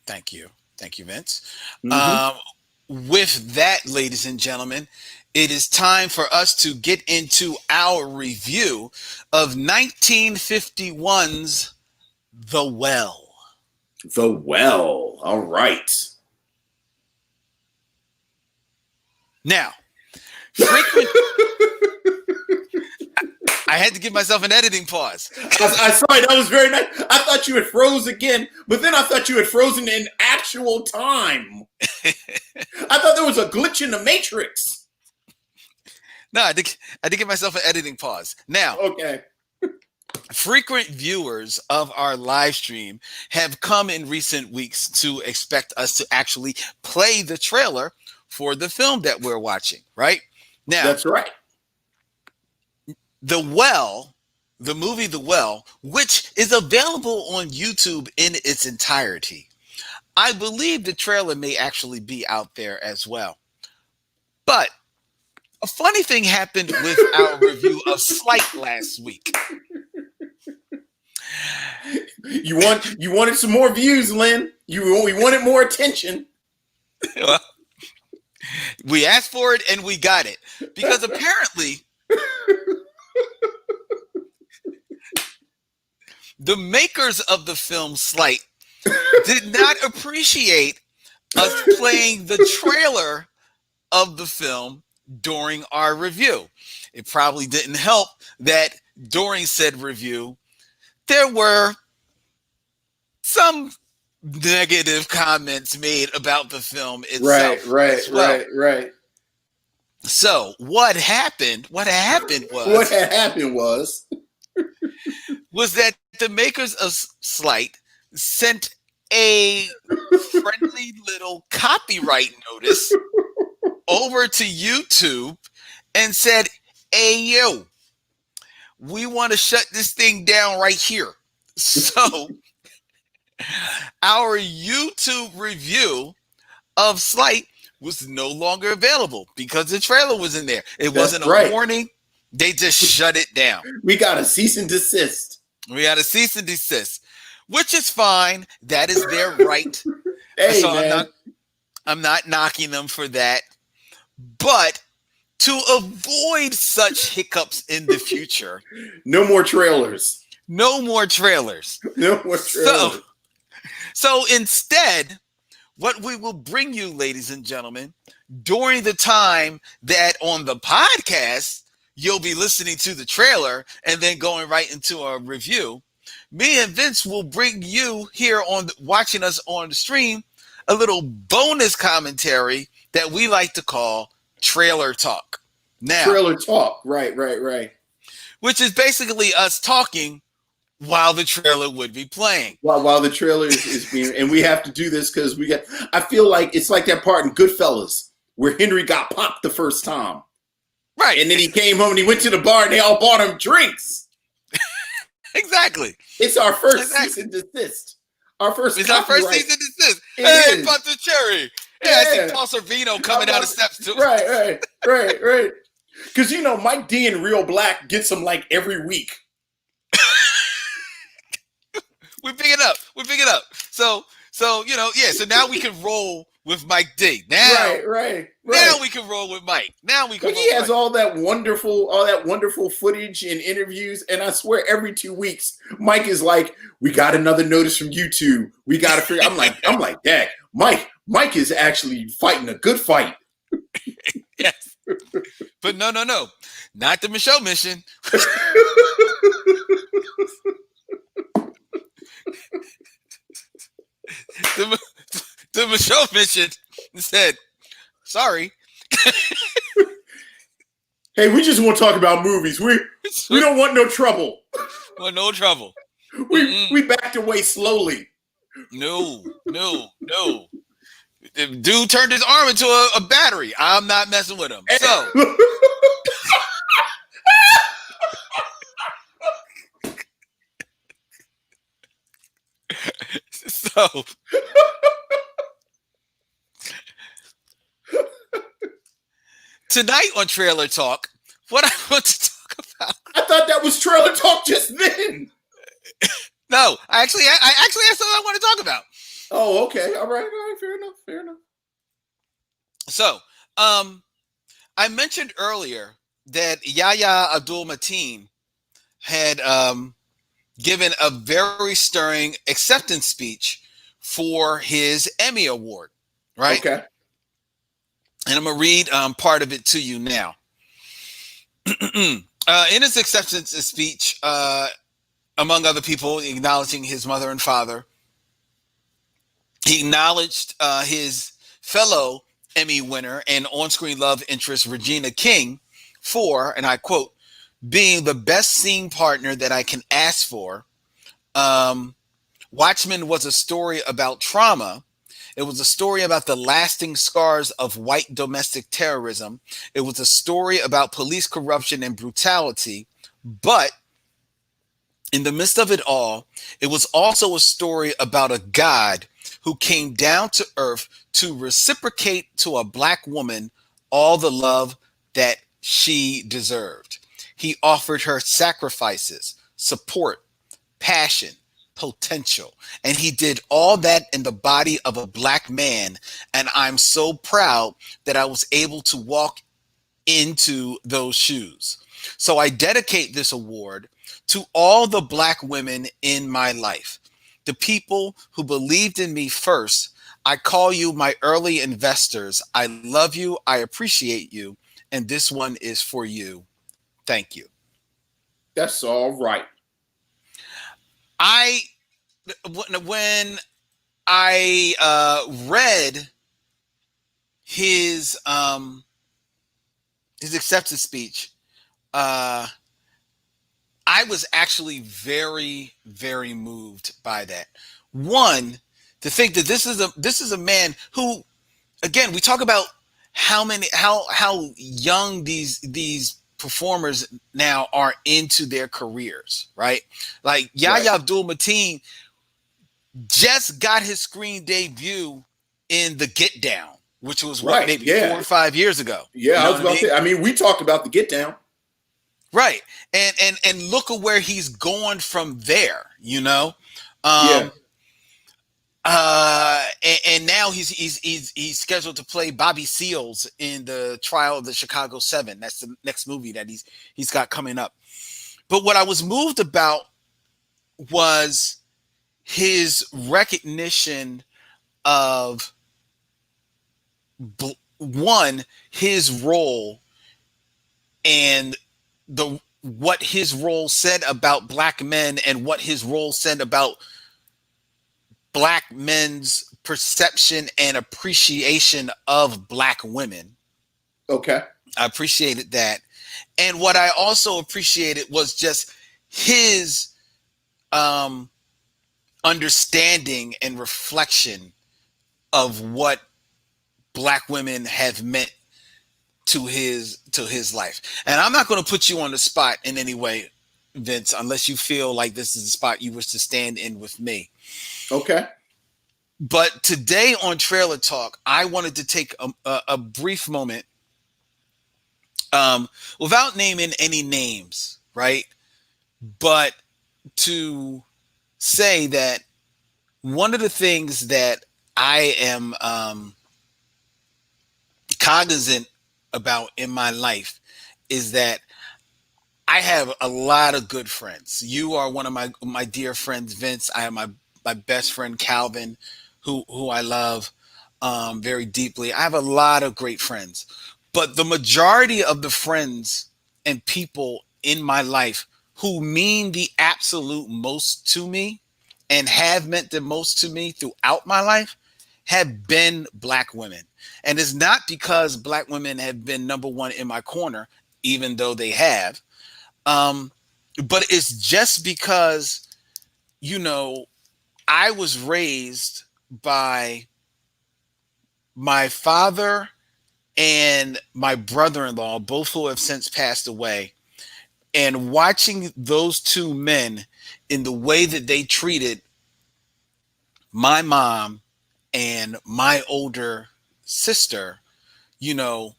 thank you. Thank you, Vince. Mm-hmm. With that, ladies and gentlemen, it is time for us to get into our review of 1951's The Well. The Well. All right. Now, frequent. I had to give myself an editing pause. I saw it. That was very nice. I thought you had froze again, but then I thought you had frozen in actual time. I thought there was a glitch in the Matrix. No, I did give myself an editing pause. Now, okay. Frequent viewers of our live stream have come in recent weeks to expect us to actually play the trailer for the film that we're watching, right? Now, that's right. The Well, the movie The Well, which is available on YouTube in its entirety. I believe the trailer may actually be out there as well. But a funny thing happened with our review of Slight last week. You wanted some more views, Lynn. We wanted more attention. Well, we asked for it and we got it. Because apparently the makers of the film Slight did not appreciate us playing the trailer of the film during our review. It probably didn't help that during said review, there were some negative comments made about the film itself. Right. So what happened was that the makers of Slight sent a friendly little copyright notice over to YouTube and said, "Hey, yo, we want to shut this thing down right here." So our YouTube review of Slight was no longer available because the trailer was in there. It wasn't a warning. They just shut it down. We got a cease and desist. Which is fine. That is their right. Hey, so man. I'm not knocking them for that. But to avoid such hiccups in the future, no more trailers. So instead, what we will bring you, ladies and gentlemen, during the time that on the podcast, you'll be listening to the trailer and then going right into a review, me and Vince will bring you here watching us on the stream a little bonus commentary that we like to call Trailer Talk. Now, Trailer Talk, right. Which is basically us talking while the trailer would be playing. While the trailer is being, and we have to do this because I feel like it's like that part in Goodfellas where Henry got popped the first time. Right. And then he came home and he went to the bar and they all bought him drinks. Exactly. It's our first cease and desist. It's our first cease and desist. Hey, pop the cherry. Yeah, I see Paul Sorvino coming down the steps too. Right. Because, Mike D and Real Black gets them like every week. We pick it up. So so now we can roll with Mike D. Right. Now we can roll with Mike. He has all that wonderful footage and interviews, and I swear every 2 weeks, Mike is like, "We got another notice from YouTube. We got to figure." I'm like, "Dad, Mike is actually fighting a good fight." Yes. But no, not the Micheaux Mission. the, the Micheaux Mission said, "Sorry, Hey, we just want to talk about movies. We don't want no trouble. well, no trouble. We backed away slowly. No. The dude turned his arm into a battery. I'm not messing with him. So tonight on Trailer Talk, what I want to talk about. I thought that was Trailer Talk just then. No, I actually have something I want to talk about. Oh, okay. All right. Fair enough. So, I mentioned earlier that Yahya Abdul-Mateen had given a very stirring acceptance speech for his Emmy Award, right? Okay. And I'm going to read part of it to you now. In his acceptance speech, among other people, acknowledging his mother and father, he acknowledged his fellow Emmy winner and on-screen love interest Regina King for, and I quote, being the best scene partner that I can ask for. Watchmen was a story about trauma. It was a story about the lasting scars of white domestic terrorism. It was a story about police corruption and brutality. But in the midst of it all, it was also a story about a God who came down to earth to reciprocate to a Black woman all the love that she deserved. He offered her sacrifices, support, passion, potential, and he did all that in the body of a Black man. And I'm so proud that I was able to walk into those shoes. So I dedicate this award to all the Black women in my life, the people who believed in me first. I call you my early investors. I love you. I appreciate you. And this one is for you. Thank you. That's all right. When I read his acceptance speech, I was actually very, very moved by that. One, to think that this is a man who, again, we talk about how young these performers now are into their careers, right? Like Yahya Abdul-Mateen just got his screen debut in The Get Down, which was maybe 4 or 5 years ago. Yeah, I was about to say. I mean, we talked about The Get Down. Right. And look at where he's gone from there, you know? And now he's scheduled to play Bobby Seals in the Trial of the Chicago 7. That's the next movie that he's got coming up. But what I was moved about was his recognition of his role and what his role said about Black men and what his role said about Black men's perception and appreciation of Black women. Okay. I appreciated that. And what I also appreciated was just his understanding and reflection of what Black women have meant to his life. And I'm not going to put you on the spot in any way, Vince, unless you feel like this is the spot you wish to stand in with me. Okay. But today on Trailer Talk, I wanted to take a brief moment, without naming any names, right? But to say that one of the things that I am cognizant about in my life is that I have a lot of good friends. You are one of my dear friends, Vince. I have my best friend, Calvin, who I love very deeply. I have a lot of great friends. But the majority of the friends and people in my life who mean the absolute most to me and have meant the most to me throughout my life have been Black women. And it's not because Black women have been number one in my corner, even though they have. Um, but it's just because, you know, I was raised by my father and my brother-in-law, both who have since passed away, and watching those two men in the way that they treated my mom and my older sister, you know,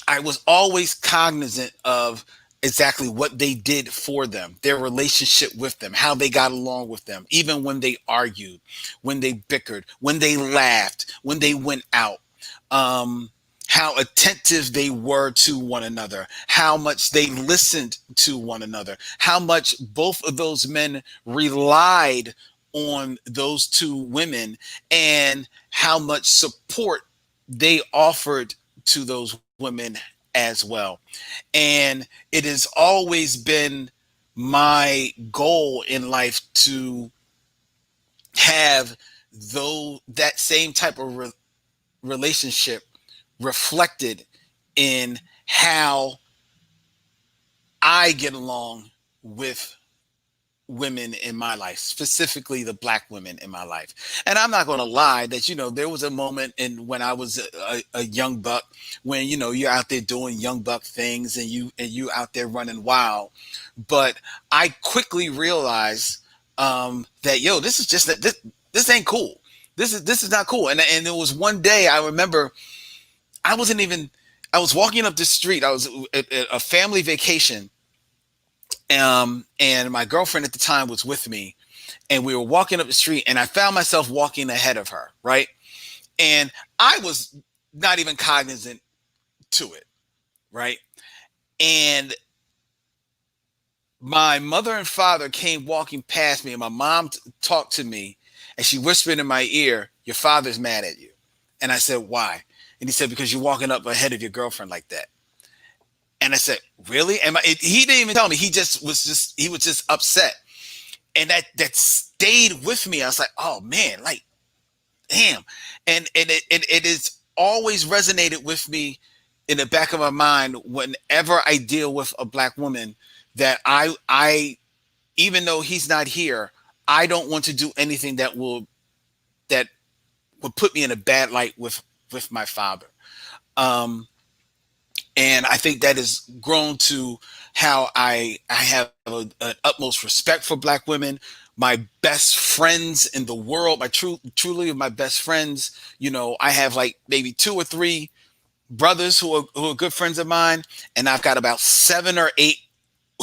I was always cognizant of exactly what they did for them, their relationship with them, how they got along with them, even when they argued, when they bickered, when they laughed, when they went out, um, how attentive they were to one another, how much they listened to one another, how much both of those men relied on those two women, and how much support they offered to those women as well. And it has always been my goal in life to have that same type of relationship reflected in how I get along with women in my life, specifically the Black women in my life. And I'm not going to lie that, you know, there was a moment when I was a young buck, when, you know, you're out there doing young buck things and you out there running wild. But I quickly realized that, yo, this is just this ain't cool. This is not cool. And there was one day I remember I wasn't even I was walking up the street. I was at a family vacation, and my girlfriend at the time was with me, and we were walking up the street, and I found myself walking ahead of her, right? And I was not even cognizant to it, right? And my mother and father came walking past me, and my mom talked to me, and she whispered in my ear, "Your father's mad at you." And I said, "Why?" And he said, "Because you're walking up ahead of your girlfriend like that." And I said, "Really?" And he didn't even tell me. He was just upset. And that stayed with me. I was like, "Oh man, like, damn." And it is always resonated with me in the back of my mind whenever I deal with a Black woman, that I even though he's not here, I don't want to do anything that would put me in a bad light with my father. Um, and I think that has grown to how I have an utmost respect for Black women. My best friends in the world, truly my best friends. You know, I have like maybe two or three brothers who are good friends of mine, and I've got about 7 or 8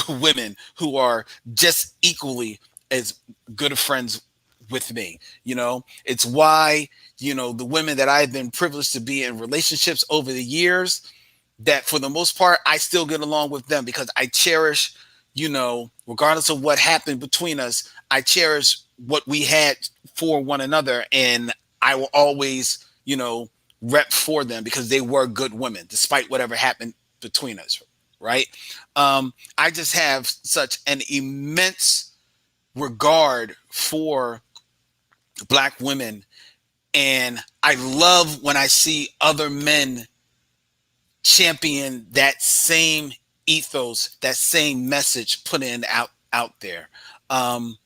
women who are just equally as good of friends with me. You know, it's why, you know, the women that I've been privileged to be in relationships over the years, that for the most part I still get along with them, because I cherish, you know, regardless of what happened between us, I cherish what we had for one another, and I will always, you know, rep for them because they were good women despite whatever happened between us, right? I just have such an immense regard for Black women, and I love when I see other men champion that same ethos, that same message put in out there. Um,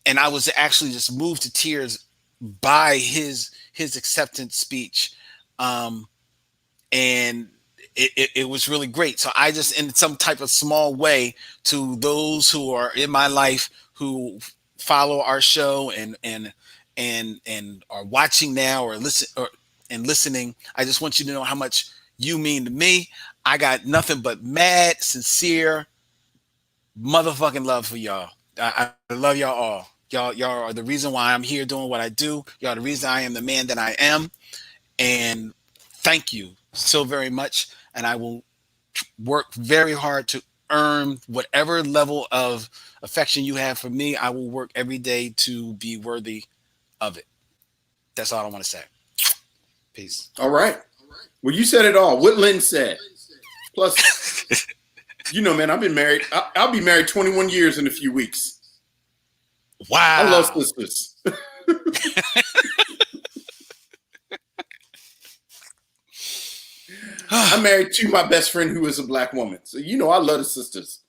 and I was actually just moved to tears by his acceptance speech, um, and it was really great. So I just, in some type of small way, to those who are in my life who follow our show and are watching now or listening, I just want you to know how much you mean to me. I got nothing but mad, sincere, motherfucking love for y'all. I love y'all all. Y'all are the reason why I'm here doing what I do. Y'all are the reason I am the man that I am. And thank you so very much. And I will work very hard to earn whatever level of affection you have for me. I will work every day to be worthy of it. That's all I want to say. Peace. All right. Well, you said it all. What Lynn said. Plus, you know, man, I've been married. I'll be married 21 years in a few weeks. Wow. I love sisters. I'm married to my best friend who is a black woman. So, you know, I love the sisters.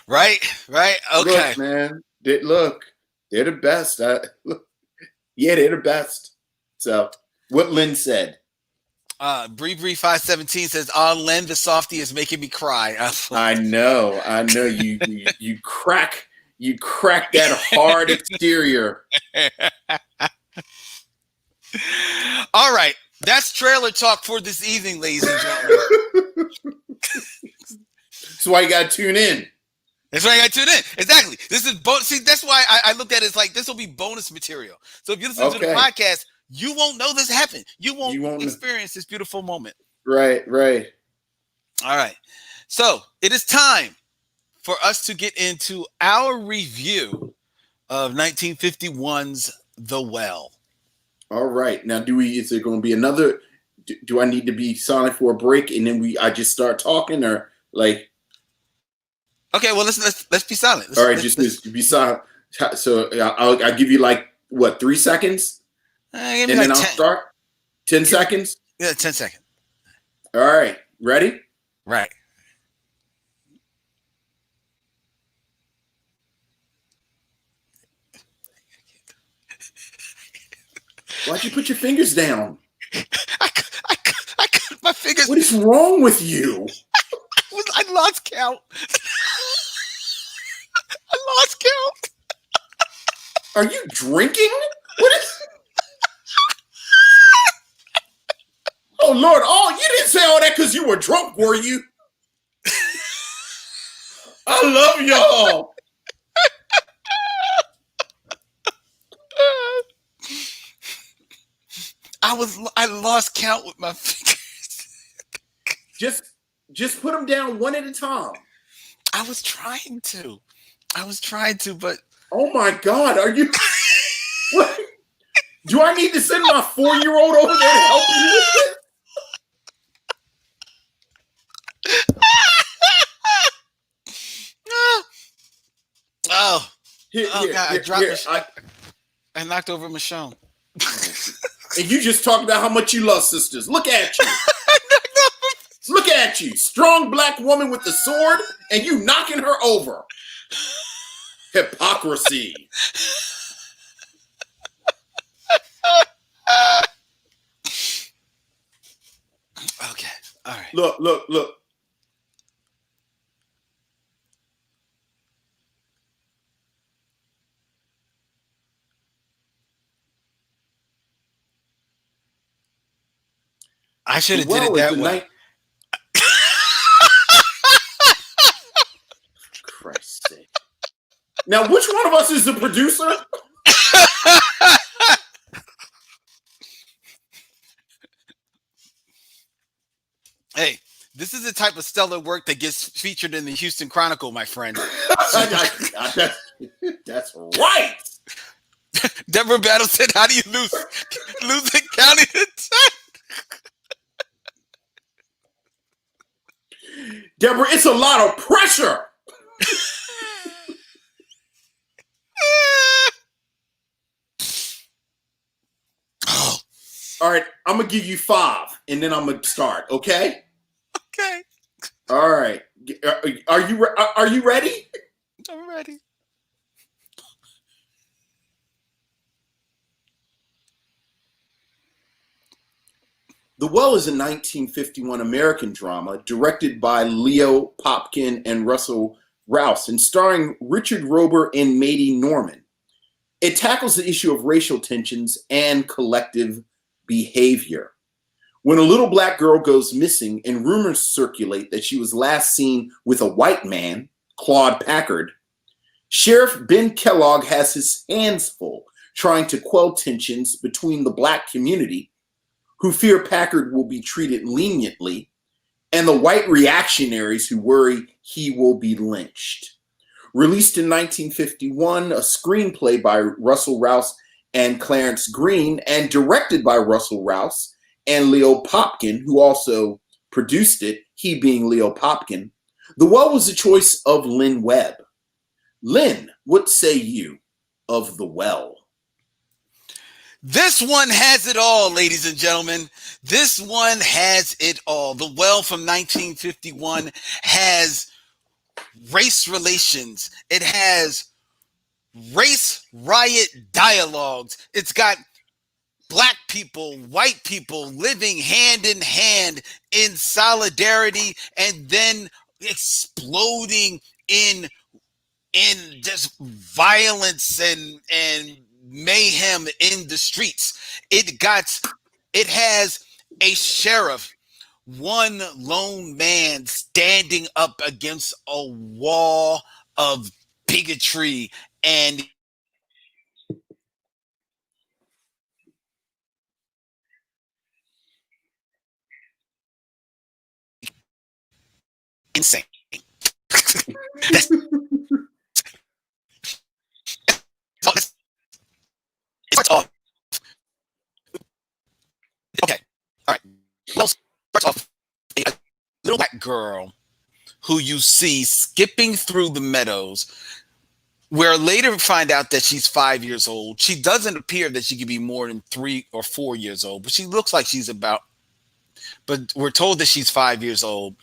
Right. Okay. Look, man. They're the best. Yeah, they're the best. So, what Lynn said. Bree 517 says, "On Len, the softie is making me cry." I know. You crack that hard exterior. All right, that's trailer talk for this evening, ladies and gentlemen. That's why you got to tune in. That's why I got to tune in. Exactly. This is see. That's why I looked at it as like this will be bonus material. So if you listen to the podcast, you won't know this happened. You won't experience this beautiful moment. Right. All right. So it is time for us to get into our review of 1951's The Well. All right. Now, is there going to be another? Do I need to be silent for a break and then I just start talking, or like? Okay. Well, let's be silent. All right. Just be silent. So I'll give you like what, 3 seconds, and then I'll start. 10 seconds. Yeah, 10 seconds. All right. Ready? Right. Why'd you put your fingers down? I cut my fingers. What is wrong with you? I lost count. I lost count. Are you drinking? What is? Oh Lord! Oh, you didn't say all that because you were drunk, were you? I love y'all. I lost count with my fingers. Just put them down one at a time. I was trying to, but oh my God, are you? What? Do I need to send my 4-year-old over there to help you with this? Oh God! I dropped. I knocked over Micheaux. And you just talked about how much you love sisters. Look at you. Look at you. Strong black woman with the sword, and you knocking her over. Hypocrisy. Okay. All right. Look. I should have did it that way. Christ's sake. Now, which one of us is the producer? Hey, this is the type of stellar work that gets featured in the Houston Chronicle, my friend. That's right. Deborah Battle said, "How do you lose it counting to 10?" Deborah, it's a lot of pressure. Oh. All right, I'm gonna give you 5, and then I'm gonna start. Okay. Okay. All right. Are you ready? I'm ready. The Well is a 1951 American drama directed by Leo Popkin and Russell Rouse and starring Richard Rober and Mady Norman. It tackles the issue of racial tensions and collective behavior. When a little black girl goes missing and rumors circulate that she was last seen with a white man, Claude Packard, Sheriff Ben Kellogg has his hands full trying to quell tensions between the black community, who fear Packard will be treated leniently, and the white reactionaries who worry he will be lynched. Released in 1951, a screenplay by Russell Rouse and Clarence Green, and directed by Russell Rouse and Leo Popkin, who also produced it, he being Leo Popkin. The Well was the choice of Lynn Webb. Lynn, what say you of The Well? This one has it all, ladies and gentlemen. This one has it all. The Well from 1951 has race relations. It has race riot dialogues. It's got Black people, white people living hand in hand in solidarity and then exploding in just violence and mayhem in the streets. It has a sheriff, one lone man standing up against a wall of bigotry and insane. That's starts off. Okay, all right. Well, starts off a little black girl who you see skipping through the meadows, where later find out that she's 5 years old. She doesn't appear that she could be more than 3 or 4 years old, but she looks like she's about. But we're told that she's 5 years old,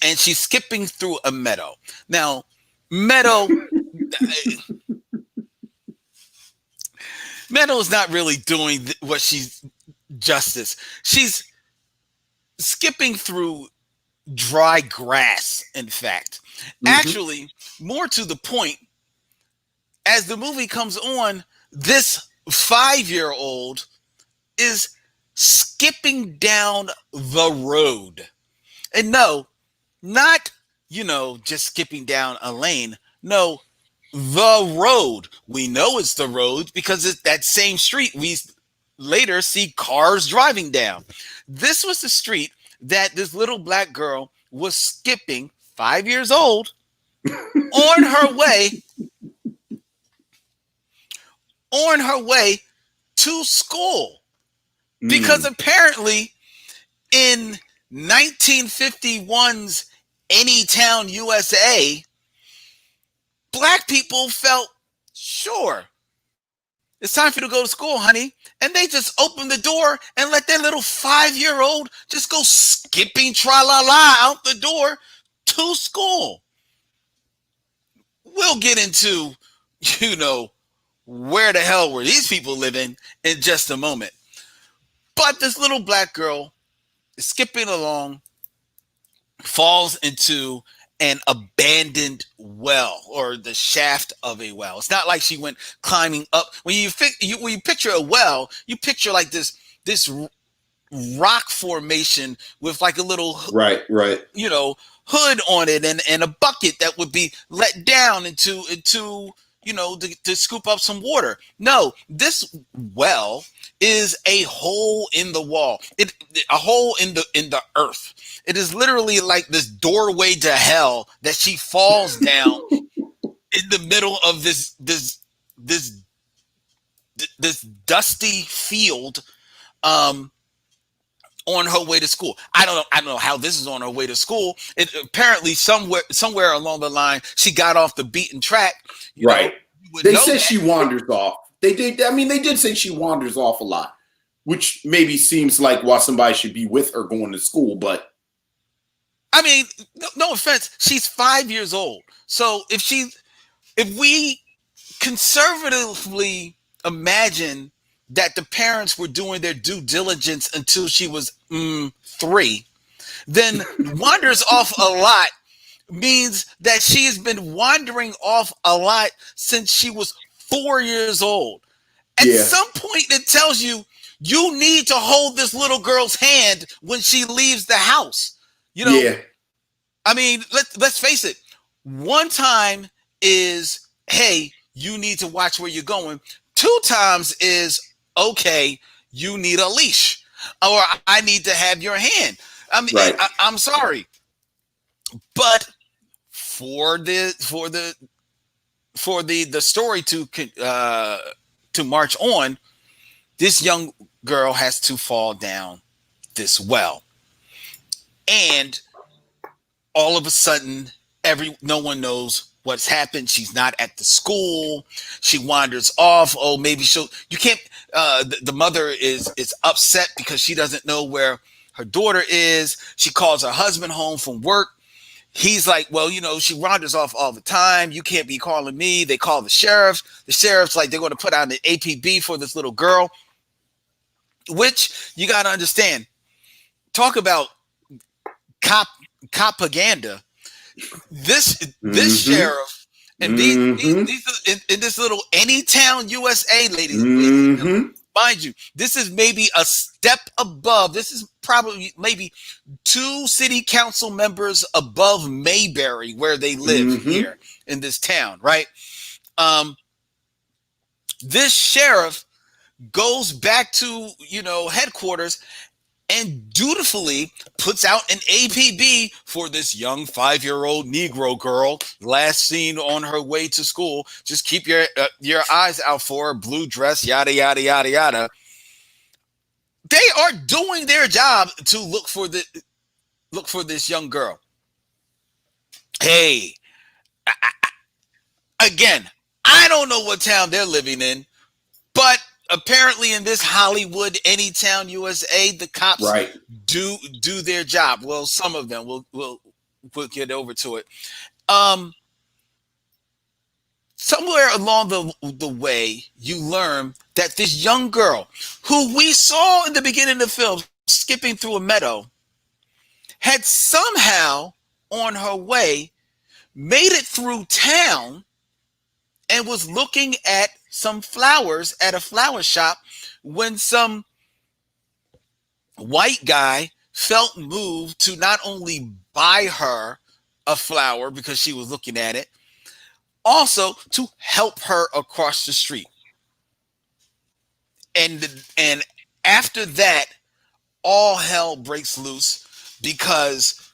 and she's skipping through a meadow. Now, meadow. Meadow's not really doing what she's justice. She's skipping through dry grass, in fact. Actually, more to the point, as the movie comes on, this 5-year-old is skipping down the road. And no, not, just skipping down a lane. No, the road. We know it's the road because it's that same street we later see cars driving down. This was the street that this little black girl was skipping, 5 years old, on her way to school. Because apparently in 1951's Anytown, USA, Black people felt, sure, it's time for you to go to school, honey. And they just opened the door and let their little 5-year-old just go skipping tra-la-la out the door to school. We'll get into, where the hell were these people living in just a moment. But this little black girl is skipping along, falls into an abandoned well or the shaft of a well. It's not like she went climbing up. When you picture a well, you picture like this rock formation with like a little right hood on it and a bucket that would be let down into to scoop up some water. No, this well is a hole in the wall. A hole in the earth. It is literally like this doorway to hell that she falls down in the middle of this dusty field on her way to school. I don't know how this is on her way to school. It apparently somewhere along the line she got off the beaten track. Right. They said she wanders off. They did. I mean, they did say she wanders off a lot, which maybe seems like why somebody should be with her going to school. But I mean, no offense, she's 5 years old. So if we conservatively imagine that the parents were doing their due diligence until she was 3, then wanders off a lot means that she has been wandering off a lot since she was 4 years old. At some point, it tells you need to hold this little girl's hand when she leaves the house. I mean, let's face it. One time is, hey, you need to watch where you're going. 2 times is, okay, you need a leash, or I need to have your hand. I mean, right. I'm sorry, but for the story to to march on, this young girl has to fall down this well. And all of a sudden, no one knows what's happened. She's not at the school. She wanders off. Oh, maybe you can't, the mother is upset because she doesn't know where her daughter is. She calls her husband home from work. He's like, well, she wanders off all the time. You can't be calling me. They call the sheriff. The sheriff's like, they're going to put out an APB for this little girl, which you got to understand. Talk about propaganda. This sheriff and these in this little Anytown, USA, ladies and gentlemen, mind you, this is maybe a step above. This is probably maybe 2 city council members above Mayberry, where they live here in this town, right? This sheriff goes back to headquarters and dutifully puts out an APB for this young 5-year-old Negro girl, last seen on her way to school. Just keep your eyes out for her, blue dress, yada, yada, yada, yada. They are doing their job to look for this young girl. Hey, again, I don't know what town they're living in, but apparently in this Hollywood, Anytown, USA, the cops do their job. Well, some of them. We'll get over to it. Somewhere along the way, you learn that this young girl, who we saw in the beginning of the film skipping through a meadow, had somehow on her way made it through town and was looking at some flowers at a flower shop when some white guy felt moved to not only buy her a flower because she was looking at it, also to help her across the street. And after that, all hell breaks loose because,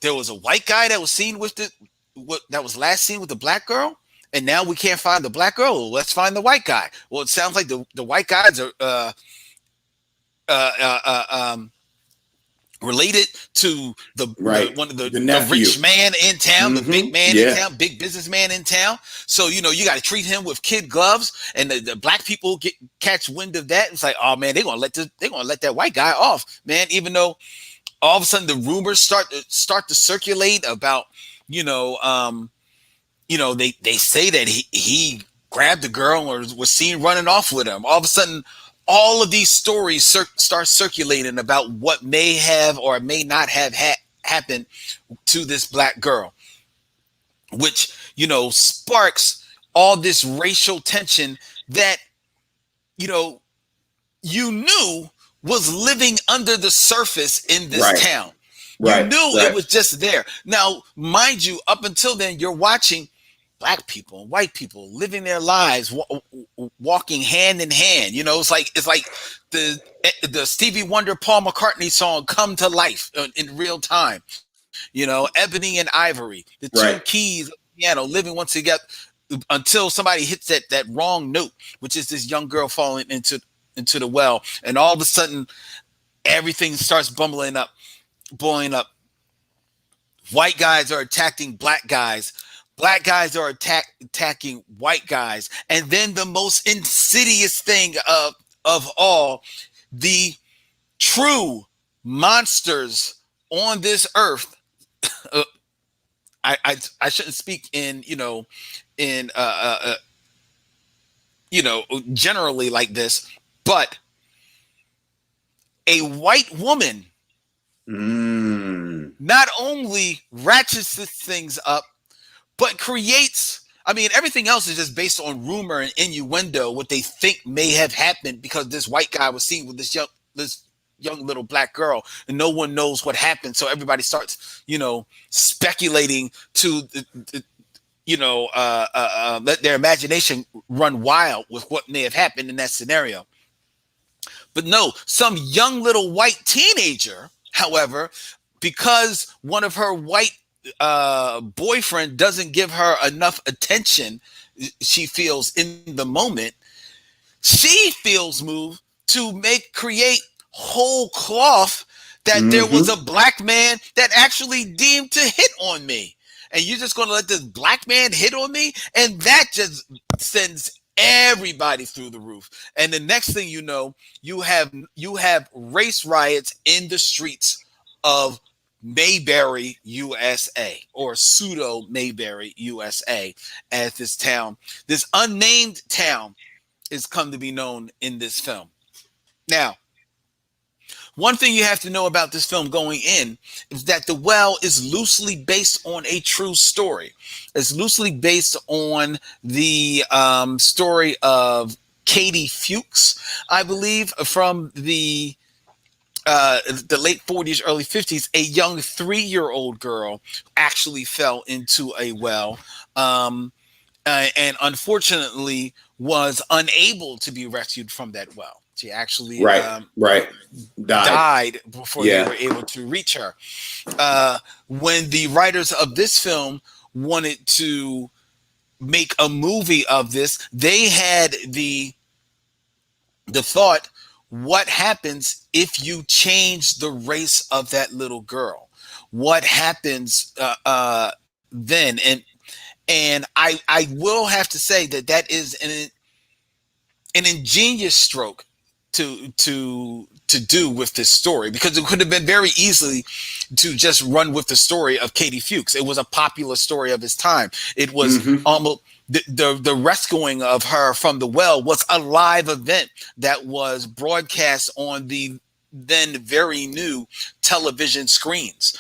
there was a white guy that was seen with that was last seen with the black girl. And now we can't find the black girl. Well, let's find the white guy. Well, it sounds like the white guys are related to one of the rich man in town, the big man in town, big businessman in town. So you got to treat him with kid gloves. And the black people catch wind of that. It's like, oh man, they're gonna let that white guy off, man. Even though all of a sudden the rumors start to circulate about they say that he grabbed the girl or was seen running off with him. All of a sudden, all of these stories start circulating about what may have or may not have happened to this black girl, which, sparks all this racial tension that, you knew was living under the surface in this town. You knew it was just there. Now, mind you, up until then, you're watching black people and white people living their lives, walking hand in hand. It's like the Stevie Wonder, Paul McCartney song "Come to Life" in real time. Ebony and Ivory, the two keys of the piano, living once together until somebody hits that wrong note, which is this young girl falling into the well, and all of a sudden everything starts boiling up. White guys are attacking black guys. Black guys are attacking white guys. And then the most insidious thing of all, the true monsters on this earth. I shouldn't speak in generally like this, but a white woman not only ratchets things up, but creates, everything else is just based on rumor and innuendo, what they think may have happened because this white guy was seen with this young little black girl, and no one knows what happened. So everybody starts, speculating to, let their imagination run wild with what may have happened in that scenario. But no, some young little white teenager, however, because one of her white boyfriend doesn't give her enough attention, she feels in the moment, she feels moved to create whole cloth that there was a black man that actually deemed to hit on me. And you're just going to let this black man hit on me? And that just sends everybody through the roof. And the next thing you know, you have race riots in the streets of Mayberry, USA, or pseudo Mayberry, USA, as this unnamed town is come to be known in this film. Now, one thing you have to know about this film going in is that The Well is loosely based on a true story. It's loosely based on the story of Katie Fuchs, I believe, from the late 40s, early 50s. A young 3-year-old girl actually fell into a well, and unfortunately was unable to be rescued from that well. She actually died before they were able to reach her. When the writers of this film wanted to make a movie of this, they had the thought, what happens if you change the race of that little girl? What happens then? And I will have to say that is an ingenious stroke to do with this story, because it could have been very easily to just run with the story of Katie Fuchs. It was a popular story of its time. It was almost the rescuing of her from the well was a live event that was broadcast on the then very new television screens.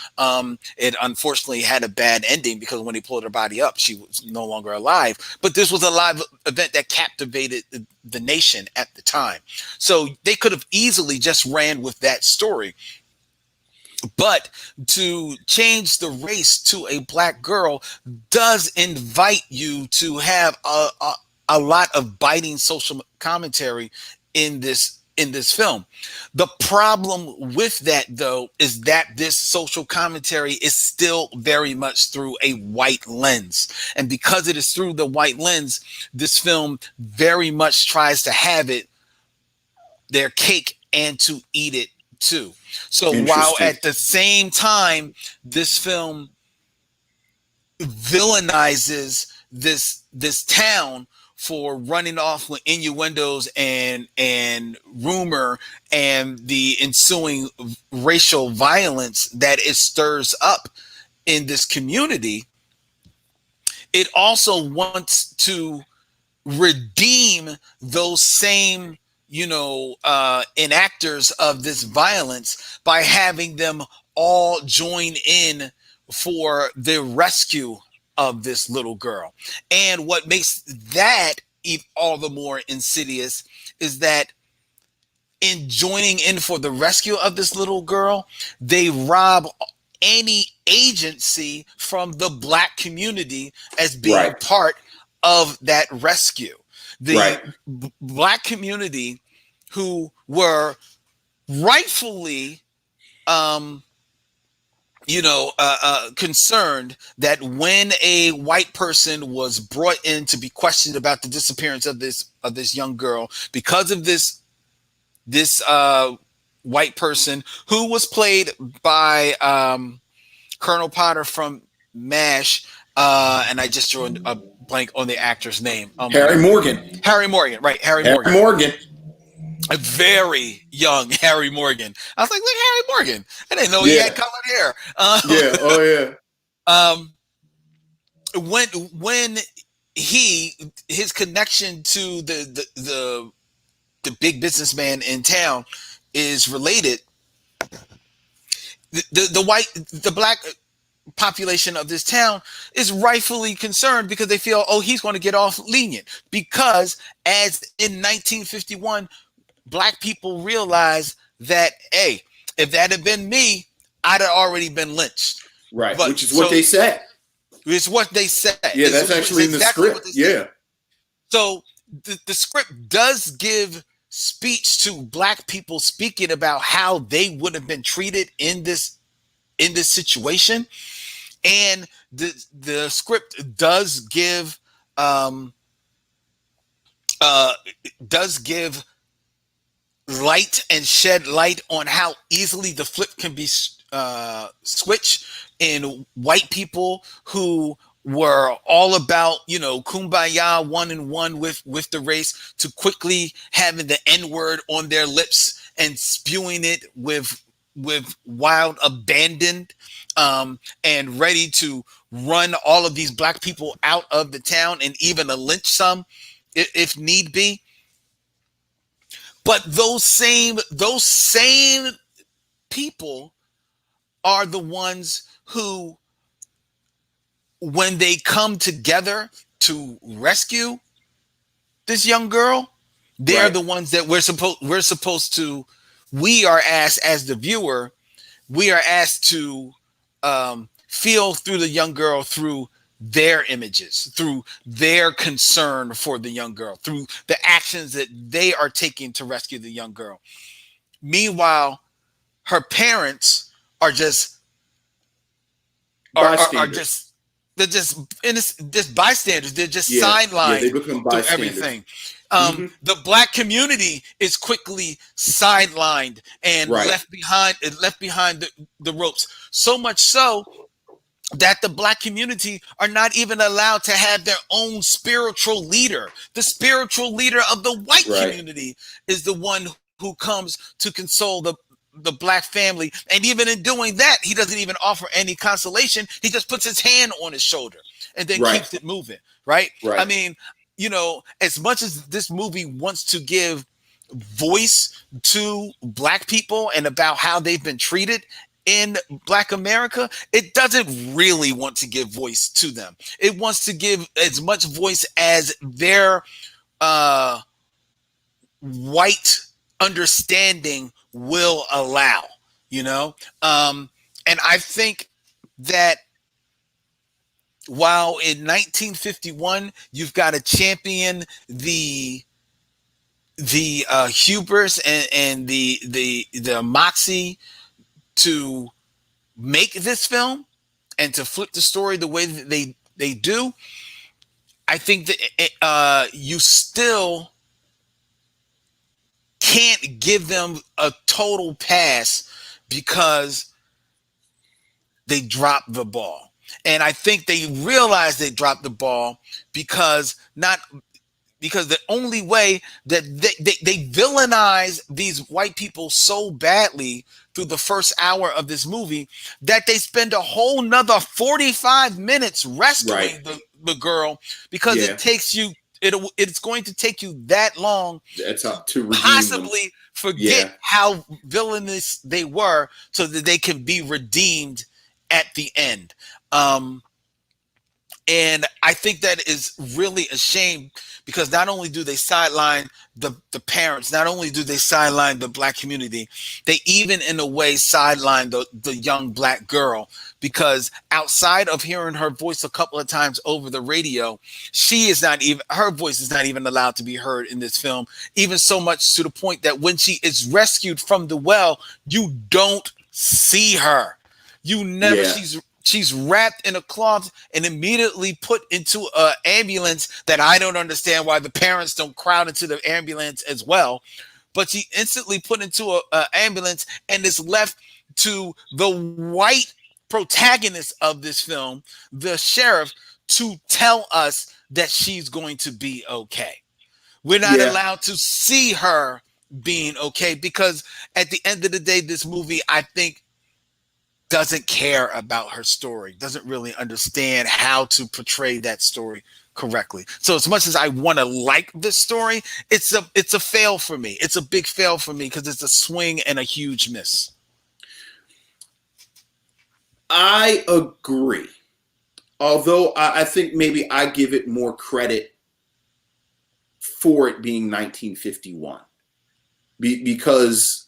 It unfortunately had a bad ending because when they pulled her body up, she was no longer alive. But this was a live event that captivated the nation at the time. So they could have easily just ran with that story. But to change the race to a black girl does invite you to have a lot of biting social commentary in this film. The problem with that, though, is that this social commentary is still very much through a white lens. And because it is through the white lens, this film very much tries to have it their cake and to eat it too. So while at the same time, this film villainizes this town for running off with innuendos and rumor and the ensuing racial violence that it stirs up in this community, it also wants to redeem those same enactors of this violence by having them all join in for the rescue of this little girl. And what makes that all the more insidious is that in joining in for the rescue of this little girl, they rob any agency from the black community as being part of that rescue. The black community who were rightfully concerned that when a white person was brought in to be questioned about the disappearance of this young girl, because of this white person who was played by Colonel Potter from MASH, and I just drew a blank on the actor's name. Harry Morgan, right? Harry Morgan. A very young Harry Morgan. I was like, look, Harry Morgan. I didn't know he had colored hair. When his connection to the big businessman in town is related, the black population of this town is rightfully concerned because they feel, he's going to get off lenient, because as in 1951, black people realized that, hey, if that had been me, I'd have already been lynched. Right, which is what they said. It's what they said. Yeah, that's actually in the script. Yeah. So the script does give speech to black people speaking about how they would have been treated in this situation. And the script does give uh, does give light and shed light on how easily the flip can be switched in white people who were all about, kumbaya, one and one with the race, to quickly having the N-word on their lips and spewing it with wild abandon, and ready to run all of these black people out of the town and even to lynch some if need be. But those same people are the ones who, when they come together to rescue this young girl, they're Right. the ones that we are asked as the viewer, we are asked to feel through the young girl, through their images, through their concern for the young girl, through the actions that they are taking to rescue the young girl. Meanwhile, her parents are just Bystanders. they're just just bystanders. They're just Yeah. sidelined They become to bystanders. everything. Mhm. The black community is quickly sidelined and Right. left behind the ropes. So much so that the black community are not even allowed to have their own spiritual leader. The spiritual leader of the white Right. community is the one who comes to console the black family. And even in doing that, he doesn't even offer any consolation. He just puts his hand on his shoulder and then Right. keeps it moving. Right. Right. I mean, as much as this movie wants to give voice to black people and about how they've been treated in Black America, it doesn't really want to give voice to them. It wants to give as much voice as their white understanding will allow, and I think that while in 1951 you've got to champion the hubris and the moxie to make this film and to flip the story the way that they do, I think that you still can't give them a total pass because they dropped the ball. And I think they realized they dropped the ball because the only way that they villainize these white people so badly through the first hour of this movie that they spend a whole nother 45 minutes rescuing the girl, because it's going to take you that long That's up to possibly forget how villainous they were so that they can be redeemed at the end. And I think that is really a shame, because not only do they sideline the parents, not only do they sideline the black community, they even in a way sideline the young black girl, because outside of hearing her voice a couple of times over the radio, her voice is not even allowed to be heard in this film, even so much to the point that when she is rescued from the well, you don't see her. You never, she's wrapped in a cloth and immediately put into an ambulance that I don't understand why the parents don't crowd into the ambulance as well. But she instantly put into an ambulance and is left to the white protagonist of this film, the sheriff, to tell us that she's going to be okay. We're not allowed to see her being okay, because at the end of the day, this movie, I think, doesn't care about her story, doesn't really understand how to portray that story correctly. So as much as I want to like this story, it's a fail for me. It's a big fail for me because it's a swing and a huge miss. I agree. Although I think maybe I give it more credit for it being 1951. Because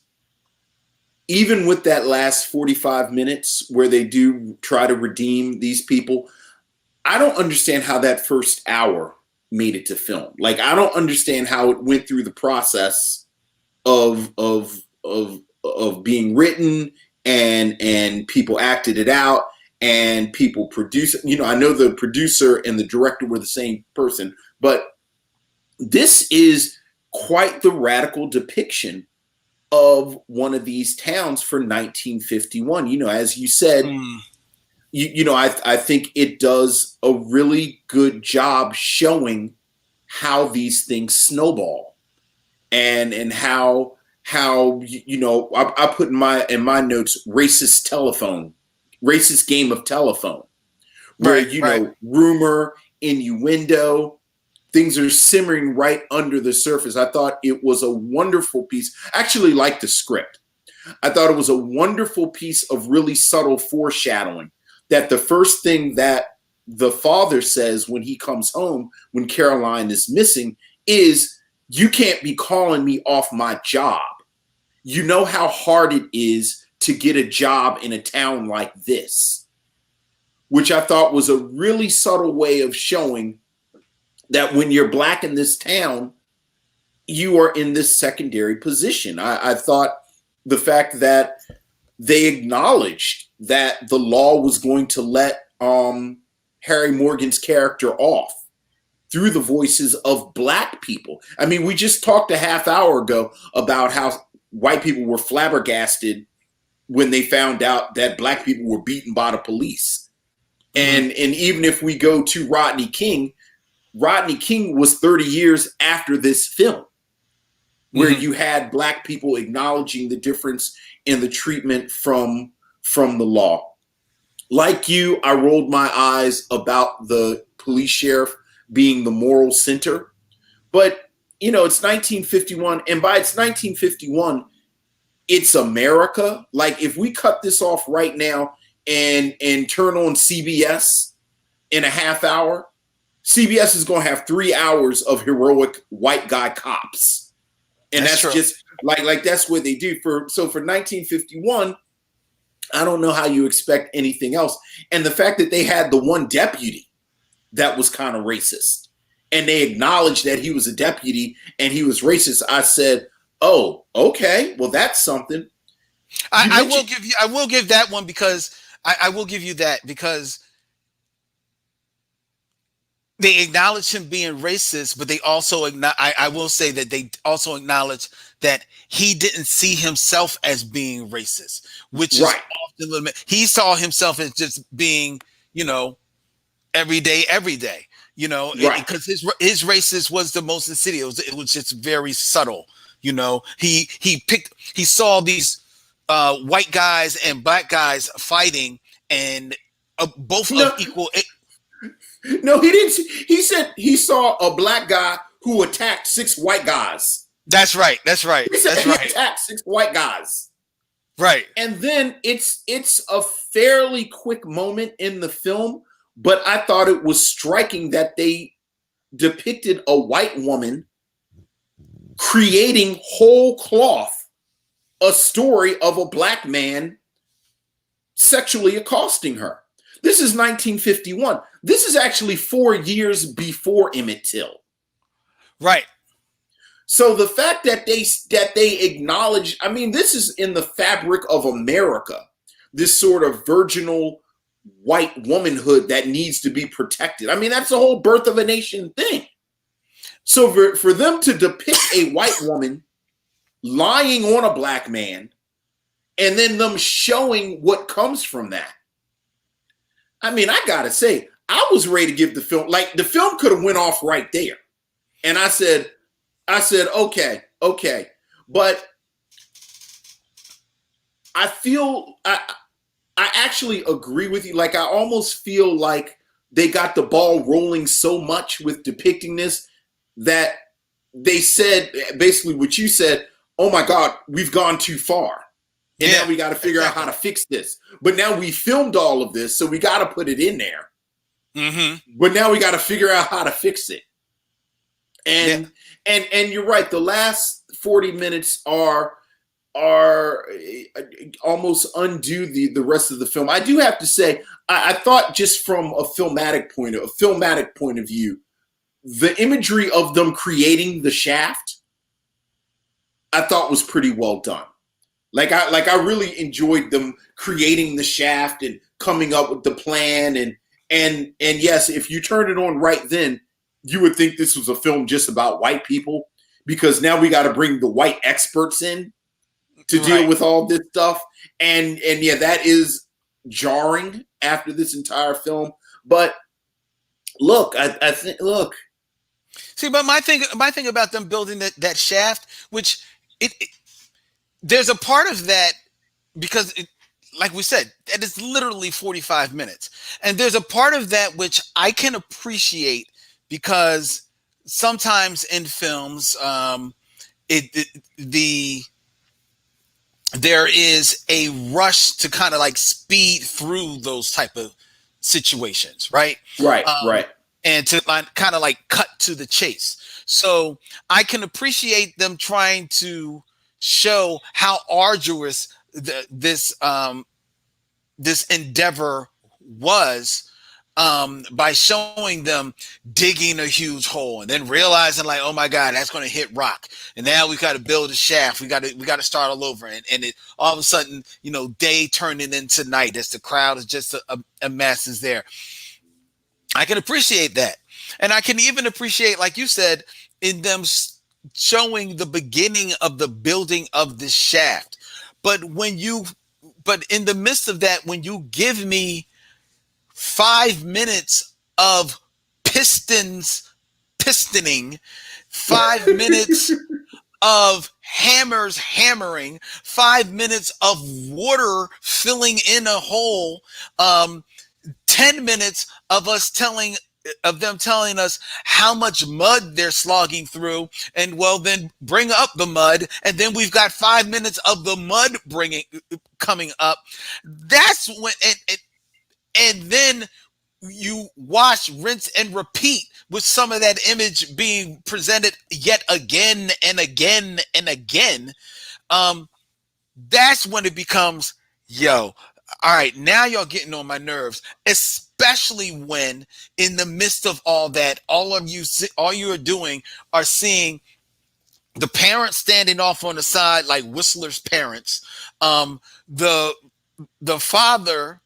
even with that last 45 minutes where they do try to redeem these people, I don't understand how that first hour made it to film. Like, I don't understand how it went through the process of being written and people acted it out and people produced. I know the producer and the director were the same person, but this is quite the radical depiction of one of these towns for 1951. You know, as you said, I think it does a really good job showing how these things snowball, and how I put in my notes racist game of telephone, where rumor, innuendo, things are simmering right under the surface. I thought it was a wonderful piece. I actually liked the script. I thought it was a wonderful piece of really subtle foreshadowing, that the first thing that the father says when he comes home, when Caroline is missing, is, "You can't be calling me off my job. You know how hard it is to get a job in a town like this," which I thought was a really subtle way of showing that when you're Black in this town, you are in this secondary position. I thought the fact that they acknowledged that the law was going to let Harry Morgan's character off through the voices of Black people. I mean, we just talked a half hour ago about how white people were flabbergasted when they found out that Black people were beaten by the police. And even if we go to Rodney King was 30 years after this film, where you had Black people acknowledging the difference in the treatment from the law. Like you, I rolled my eyes about the police sheriff being the moral center. But, you know, it's 1951, and by it's 1951, it's America. Like, if we cut this off right now and turn on CBS in a half hour, CBS is going to have 3 hours of heroic white guy cops. And that's just like that's what they do. So for 1951, I don't know how you expect anything else. And the fact that they had the one deputy that was kind of racist, and they acknowledged that he was a deputy and he was racist, I said, "Oh, okay, well, that's something." I will give that one, because I will give you that, because they acknowledge him being racist, but they also I will say that they also acknowledge that he didn't see himself as being racist, which is often he saw himself as just being, you know, every day, you know, because his racist was the most insidious. It was just very subtle, you know. He saw these white guys and Black guys fighting, and both of equal. No, he didn't. He said he saw a Black guy who attacked 6 white guys. That's right. He said he attacked 6 white guys. Right. And then it's a fairly quick moment in the film, but I thought it was striking that they depicted a white woman creating whole cloth a story of a Black man sexually accosting her. This is 1951. This is actually 4 years before Emmett Till. Right. So the fact that they acknowledge, I mean, this is in the fabric of America, this sort of virginal white womanhood that needs to be protected. I mean, that's the whole birth of a nation thing. So for them to depict a white woman lying on a Black man, and then them showing what comes from that, I mean, I gotta say, I was ready to give the film, like, the film could have went off right there. And I said, okay. But I feel, I actually agree with you. Like, I almost feel like they got the ball rolling so much with depicting this that they said, basically what you said, "Oh my God, we've gone too far. And now we got to figure out how to fix this. But now we filmed all of this, so we got to put it in there. But now we got to figure out how to fix it." And you're right. The last 40 minutes are almost undo the rest of the film. I do have to say, I thought, just from a filmatic point of view, the imagery of them creating the shaft, I thought was pretty well done. Like I really enjoyed them creating the shaft and coming up with the plan, and yes, if you turn it on right then, you would think this was a film just about white people, because now we got to bring the white experts in to deal with all this stuff. And yeah, that is jarring after this entire film. But look, I think, look. See, but my thing about them building that shaft, which there's a part of that, because like we said, that is literally 45 minutes. And there's a part of that which I can appreciate, because sometimes in films, there is a rush to kind of like speed through those type of situations, right? Right. And to kind of like cut to the chase. So I can appreciate them trying to show how arduous this endeavor was, by showing them digging a huge hole and then realizing like, oh my God, that's going to hit rock. And now we got to build a shaft. We got to start all over. And it all of a sudden, day turning into night as the crowd is just a mess is there. I can appreciate that. And I can even appreciate, like you said, in them showing the beginning of the building of this shaft. But in the midst of that, when you give me 5 minutes of pistoning, 5 minutes of hammers hammering, 5 minutes of water filling in a hole, 10 minutes of them telling us how much mud they're slogging through, and well, then bring up the mud, and then we've got 5 minutes of the mud coming up. That's when and then you watch, rinse, and repeat with some of that image being presented yet again and again and again. That's when it becomes, all right, now y'all getting on my nerves, especially when in the midst of all that, all you are doing are seeing the parents standing off on the side like Whistler's parents, the father,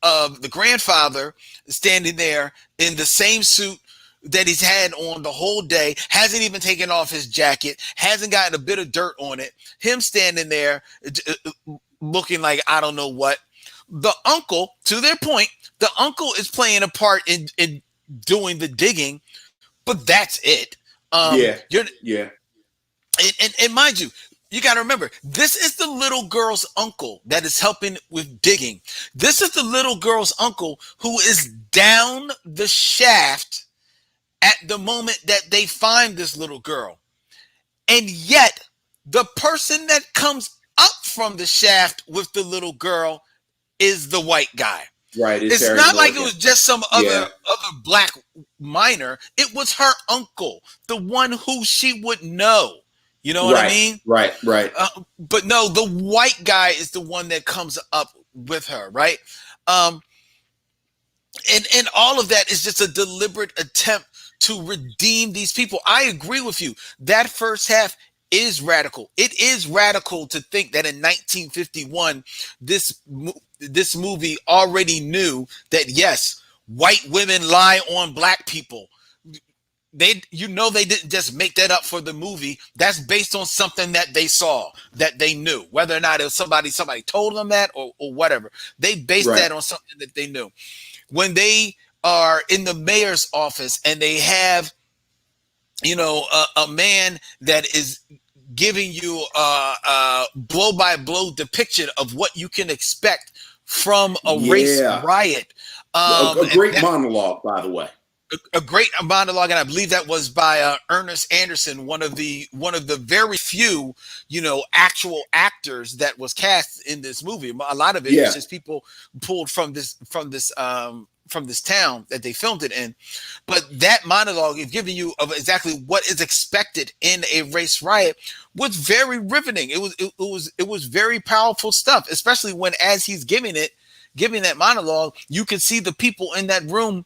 the grandfather standing there in the same suit that he's had on the whole day, hasn't even taken off his jacket, hasn't gotten a bit of dirt on it. Him standing there looking like I don't know what. The uncle, to their point, the uncle is playing a part in doing the digging, but that's it. Yeah. And mind you, you got to remember, this is the little girl's uncle that is helping with digging. This is the little girl's uncle who is down the shaft at the moment that they find this little girl. And yet, the person that comes up from the shaft with the little girl is the white guy. Right. It's not like it was just some other black miner. It was her uncle, the one who she would know. You know what I mean? Right. But no, the white guy is the one that comes up with her, right? And all of that is just a deliberate attempt to redeem these people. I agree with you. That first half is radical. It is radical to think that in 1951, this movie already knew that, yes, white women lie on black people. They didn't just make that up for the movie. That's based on something that they saw, that they knew, whether or not it was somebody told them that or whatever. They based that on something that they knew. When they are in the mayor's office and they have, a man that is giving you a blow by blow depiction of what you can expect from a race riot. A great monologue, by the way. A great monologue, and I believe that was by Ernest Anderson, one of the very few, actual actors that was cast in this movie. A lot of it is just people pulled from this town that they filmed it in. But that monologue is giving you of exactly what is expected in a race riot was very riveting. It was very powerful stuff, especially when as he's giving that monologue, you can see the people in that room,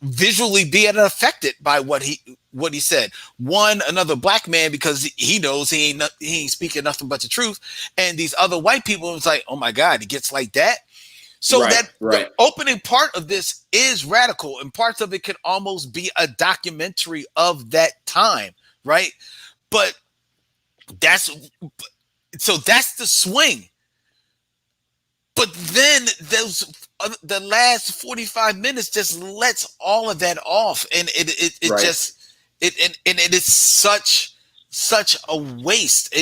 visually being affected by what he said. Another black man, because he knows he ain't speaking nothing but the truth, and these other white people, it's like, oh my God, he gets like that. So Right, that the right. opening part of this is radical, and parts of it could almost be a documentary of that time, right? But that's that's the swing. But then the last 45 minutes just lets all of that off, and it Right. just and it is such a waste.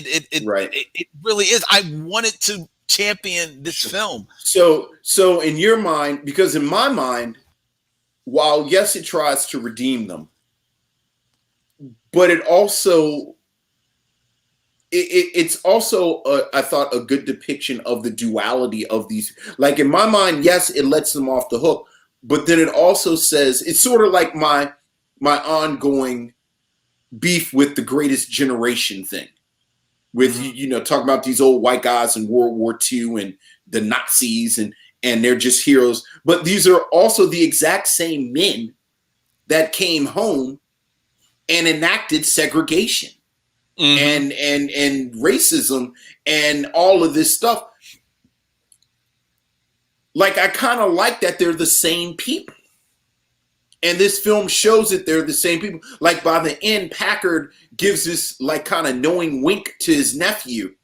Right. It really is. I wanted to champion this film. So in your mind, because in my mind, while yes, it tries to redeem them, but it also it's also I thought a good depiction of the duality of these. Like in my mind, yes, it lets them off the hook, but then it also says it's sort of like my ongoing beef with the Greatest Generation thing, with talking about these old white guys in World War II and the Nazis and they're just heroes, but these are also the exact same men that came home and enacted segregation. And racism and all of this stuff. Like, I kind of like that they're the same people. And this film shows that they're the same people. Like, by the end, Packard gives this like kind of knowing wink to his nephew.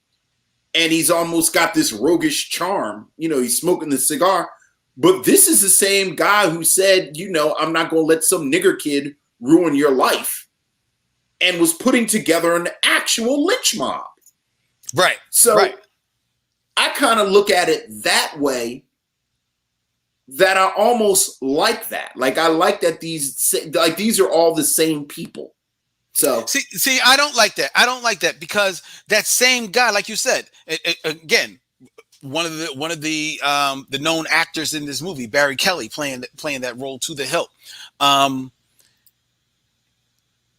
And he's almost got this roguish charm. He's smoking the cigar. But this is the same guy who said, I'm not going to let some nigger kid ruin your life. And was putting together an actual lynch mob. Right. So right. I kind of look at it that way, that I almost like that. Like, I like that these are all the same people. So see, I don't like that. I don't like that because that same guy, like you said, again, one of the known actors in this movie, Barry Kelly, playing that role to the hilt.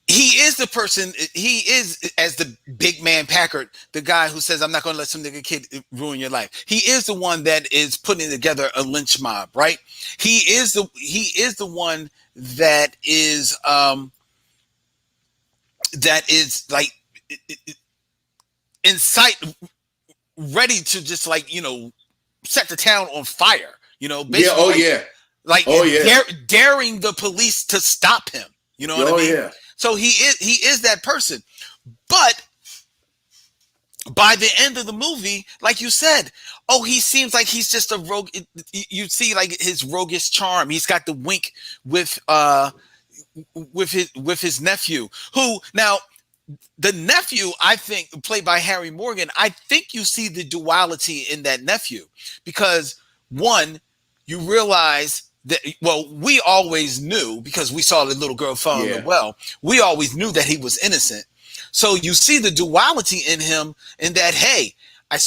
He is the person, he is, as the big man Packard, the guy who says, I'm not going to let some nigga kid ruin your life. He is the one that is putting together a lynch mob, right? He is the one that is like incite, ready to just set the town on fire, daring the police to stop him. You know what I mean? Yeah. So he is that person. But by the end of the movie, like you said, he seems like he's just a rogue. You see like his roguish charm. He's got the wink with his nephew, who now the nephew, I think, played by Harry Morgan, I think you see the duality in that nephew because one, you realize that, well, we always knew because we saw the little girl fall in the well. We always knew that he was innocent. So you see the duality in him in that, hey, I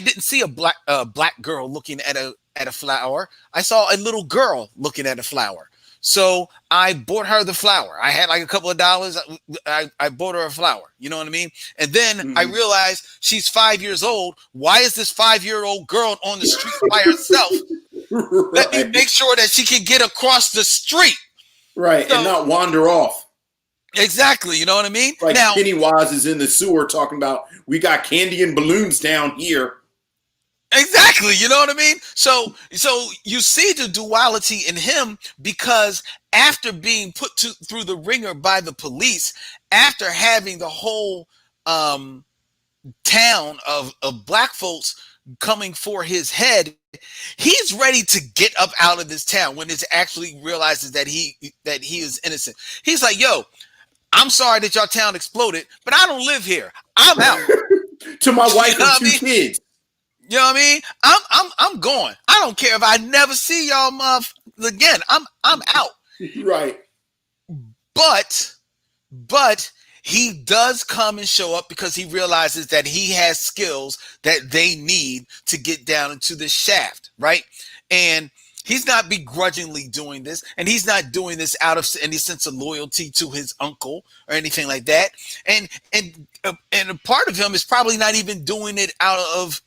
didn't see a black girl looking at a flower. I saw a little girl looking at a flower. So I bought her the flower. I had like a couple of dollars. I bought her a flower. You know what I mean? And then I realized she's 5 years old. Why is this 5-year-old girl on the street by herself? Right. Let me make sure that she can get across the street. Right. And not wander off. Exactly. You know what I mean? Like now, Pennywise is in the sewer talking about, we got candy and balloons down here. Exactly. You know what I mean? So you see the duality in him because after being put through the ringer by the police, after having the whole town of black folks coming for his head, he's ready to get up out of this town when it actually realizes that he is innocent. He's like, yo, I'm sorry that your town exploded, but I don't live here. I'm out. To my wife and 2 kids. You know what I mean? I'm going. I don't care if I never see y'all again. I'm out. Right. But he does come and show up because he realizes that he has skills that they need to get down into the shaft, right? And he's not begrudgingly doing this, and he's not doing this out of any sense of loyalty to his uncle or anything like that. And a part of him is probably not even doing it out of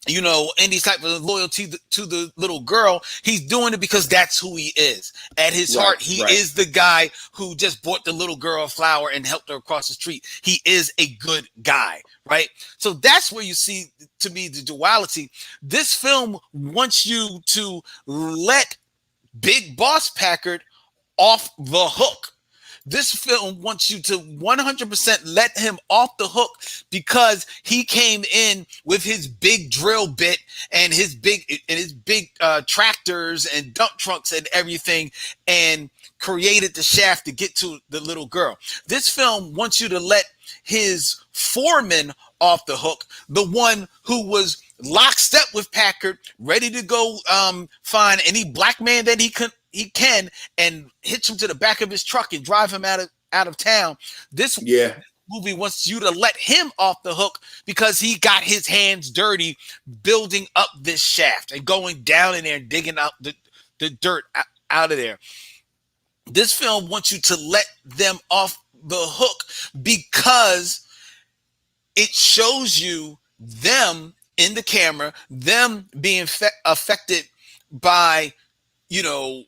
you know, any type of loyalty to the little girl. He's doing it because that's who he is. At his heart, he is the guy who just bought the little girl a flower and helped her across the street. He is a good guy, right? So that's where you see, to me, the duality. This film wants you to let Big Boss Packard off the hook. This film wants you to 100% let him off the hook because he came in with his big drill bit and his big tractors and dump trucks and everything, and created the shaft to get to the little girl. This film wants you to let his foreman off the hook, the one who was lockstep with Packard, ready to go find any black man that he can and hitch him to the back of his truck and drive him out of town. This movie wants you to let him off the hook because he got his hands dirty building up this shaft and going down in there and digging out the dirt out of there. This film wants you to let them off the hook because it shows you them in the camera, them being affected by, you know,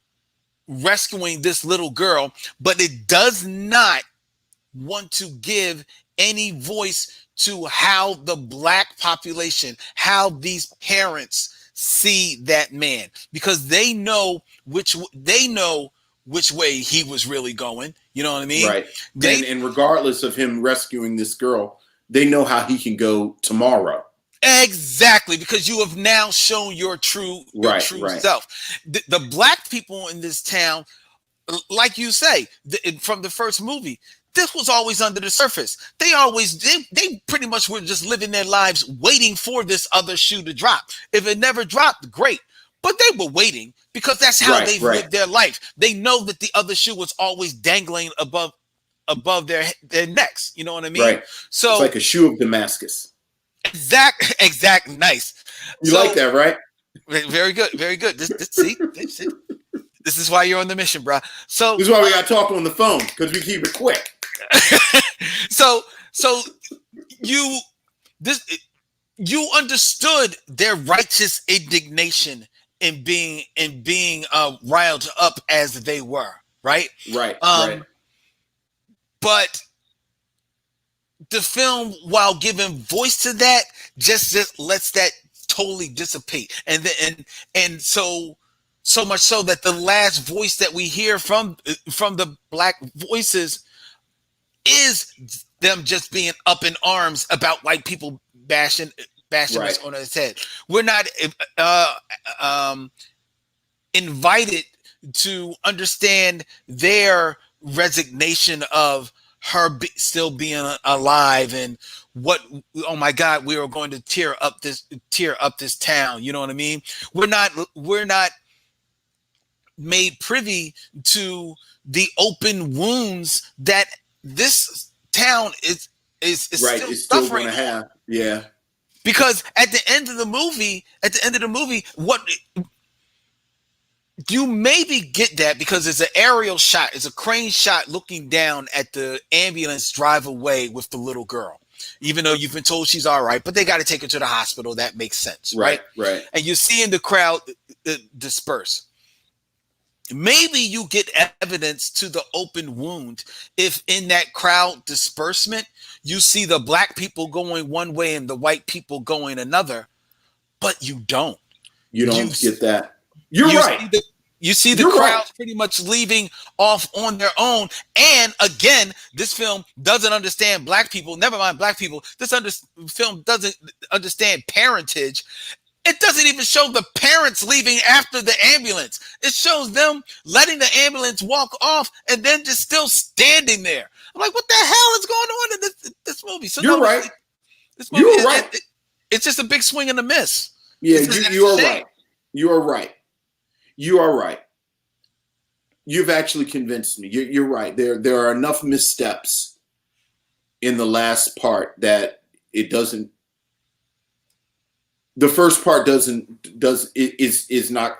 rescuing this little girl, but it does not want to give any voice to how the black population, how these parents see that man, because they know which way he was really going. You know what I mean? Right. And regardless of him rescuing this girl, they know how he can go tomorrow. Exactly, because you have now shown your true self. The black people in this town, like you say, from the first movie, this was always under the surface. They pretty much were just living their lives waiting for this other shoe to drop. If it never dropped, great. But they were waiting because that's how they've lived their life. They know that the other shoe was always dangling above their necks. You know what I mean? Right. So it's like a shoe of Damascus. Exact. Nice. You like that, right? Very good. Very good. This is why you're on the mission, bro. So this is why we got to talk on the phone, because we keep it quick. So you understood their righteous indignation in being riled up as they were, right? Right. But the film, while giving voice to that, just lets that totally dissipate, and so much so that the last voice that we hear from the black voices is them just being up in arms about white people bashing us on his head. We're not invited to understand their resignation of her still being alive and what, oh my God, we are going to tear up this town. You know what I mean? We're not made privy to the open wounds that this town is still suffering. Going to have. Yeah. Because at the end of the movie, what you maybe get that because it's an aerial shot, it's a crane shot looking down at the ambulance drive away with the little girl. Even though you've been told she's all right, but they got to take her to the hospital. That makes sense, right? Right. And you're seeing the crowd disperse. Maybe you get evidence to the open wound if in that crowd disbursement, you see the black people going one way and the white people going another, but you don't. You don't get that. You're right. You see the crowd pretty much leaving off on their own. And again, this film doesn't understand black people. Never mind black people. This film doesn't understand parentage. It doesn't even show the parents leaving after the ambulance. It shows them letting the ambulance walk off and then just still standing there. I'm like, what the hell is going on in this movie? So you're right. This movie, you're right. It's just a big swing and a miss. Yeah, you are right. You are right. You are right. You've actually convinced me. You're right. There are enough missteps in the last part that it doesn't. The first part is not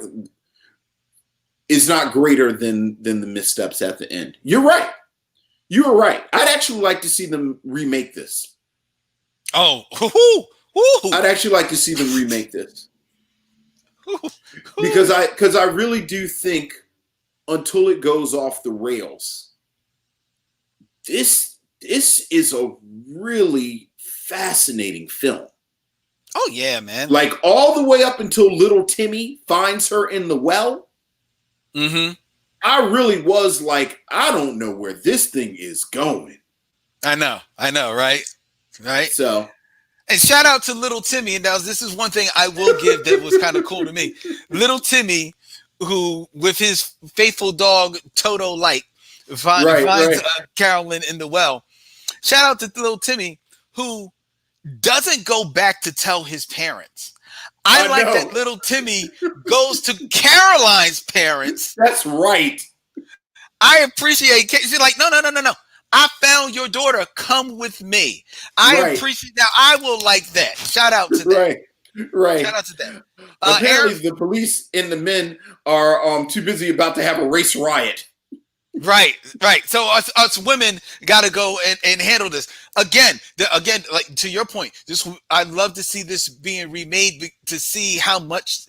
greater than the missteps at the end. You're right. You are right. I'd actually like to see them remake this. Oh, Ooh. I'd actually like to see them remake this. Because I really do think Until It Goes Off the Rails, this is a really fascinating film. Oh yeah, man. Like all the way up until little Timmy finds her in the well. Mm-hmm. I really was like, I don't know where this thing is going. I know, right? Right. So, and shout out to little Timmy. And now this is one thing I will give that was kind of cool to me. Little Timmy, who with his faithful dog Toto Light finds Carolyn in the well. Shout out to little Timmy, who doesn't go back to tell his parents. I like know. That little Timmy goes to Caroline's parents. That's right. I appreciate. She's like, no. I found your daughter. Come with me. I appreciate that. I will like that. Shout out to that. Right. Shout out to that. Apparently, the police and the men are too busy about to have a race riot. Right. So us women got to go and handle this again. Like to your point, I'd love to see this being remade to see how much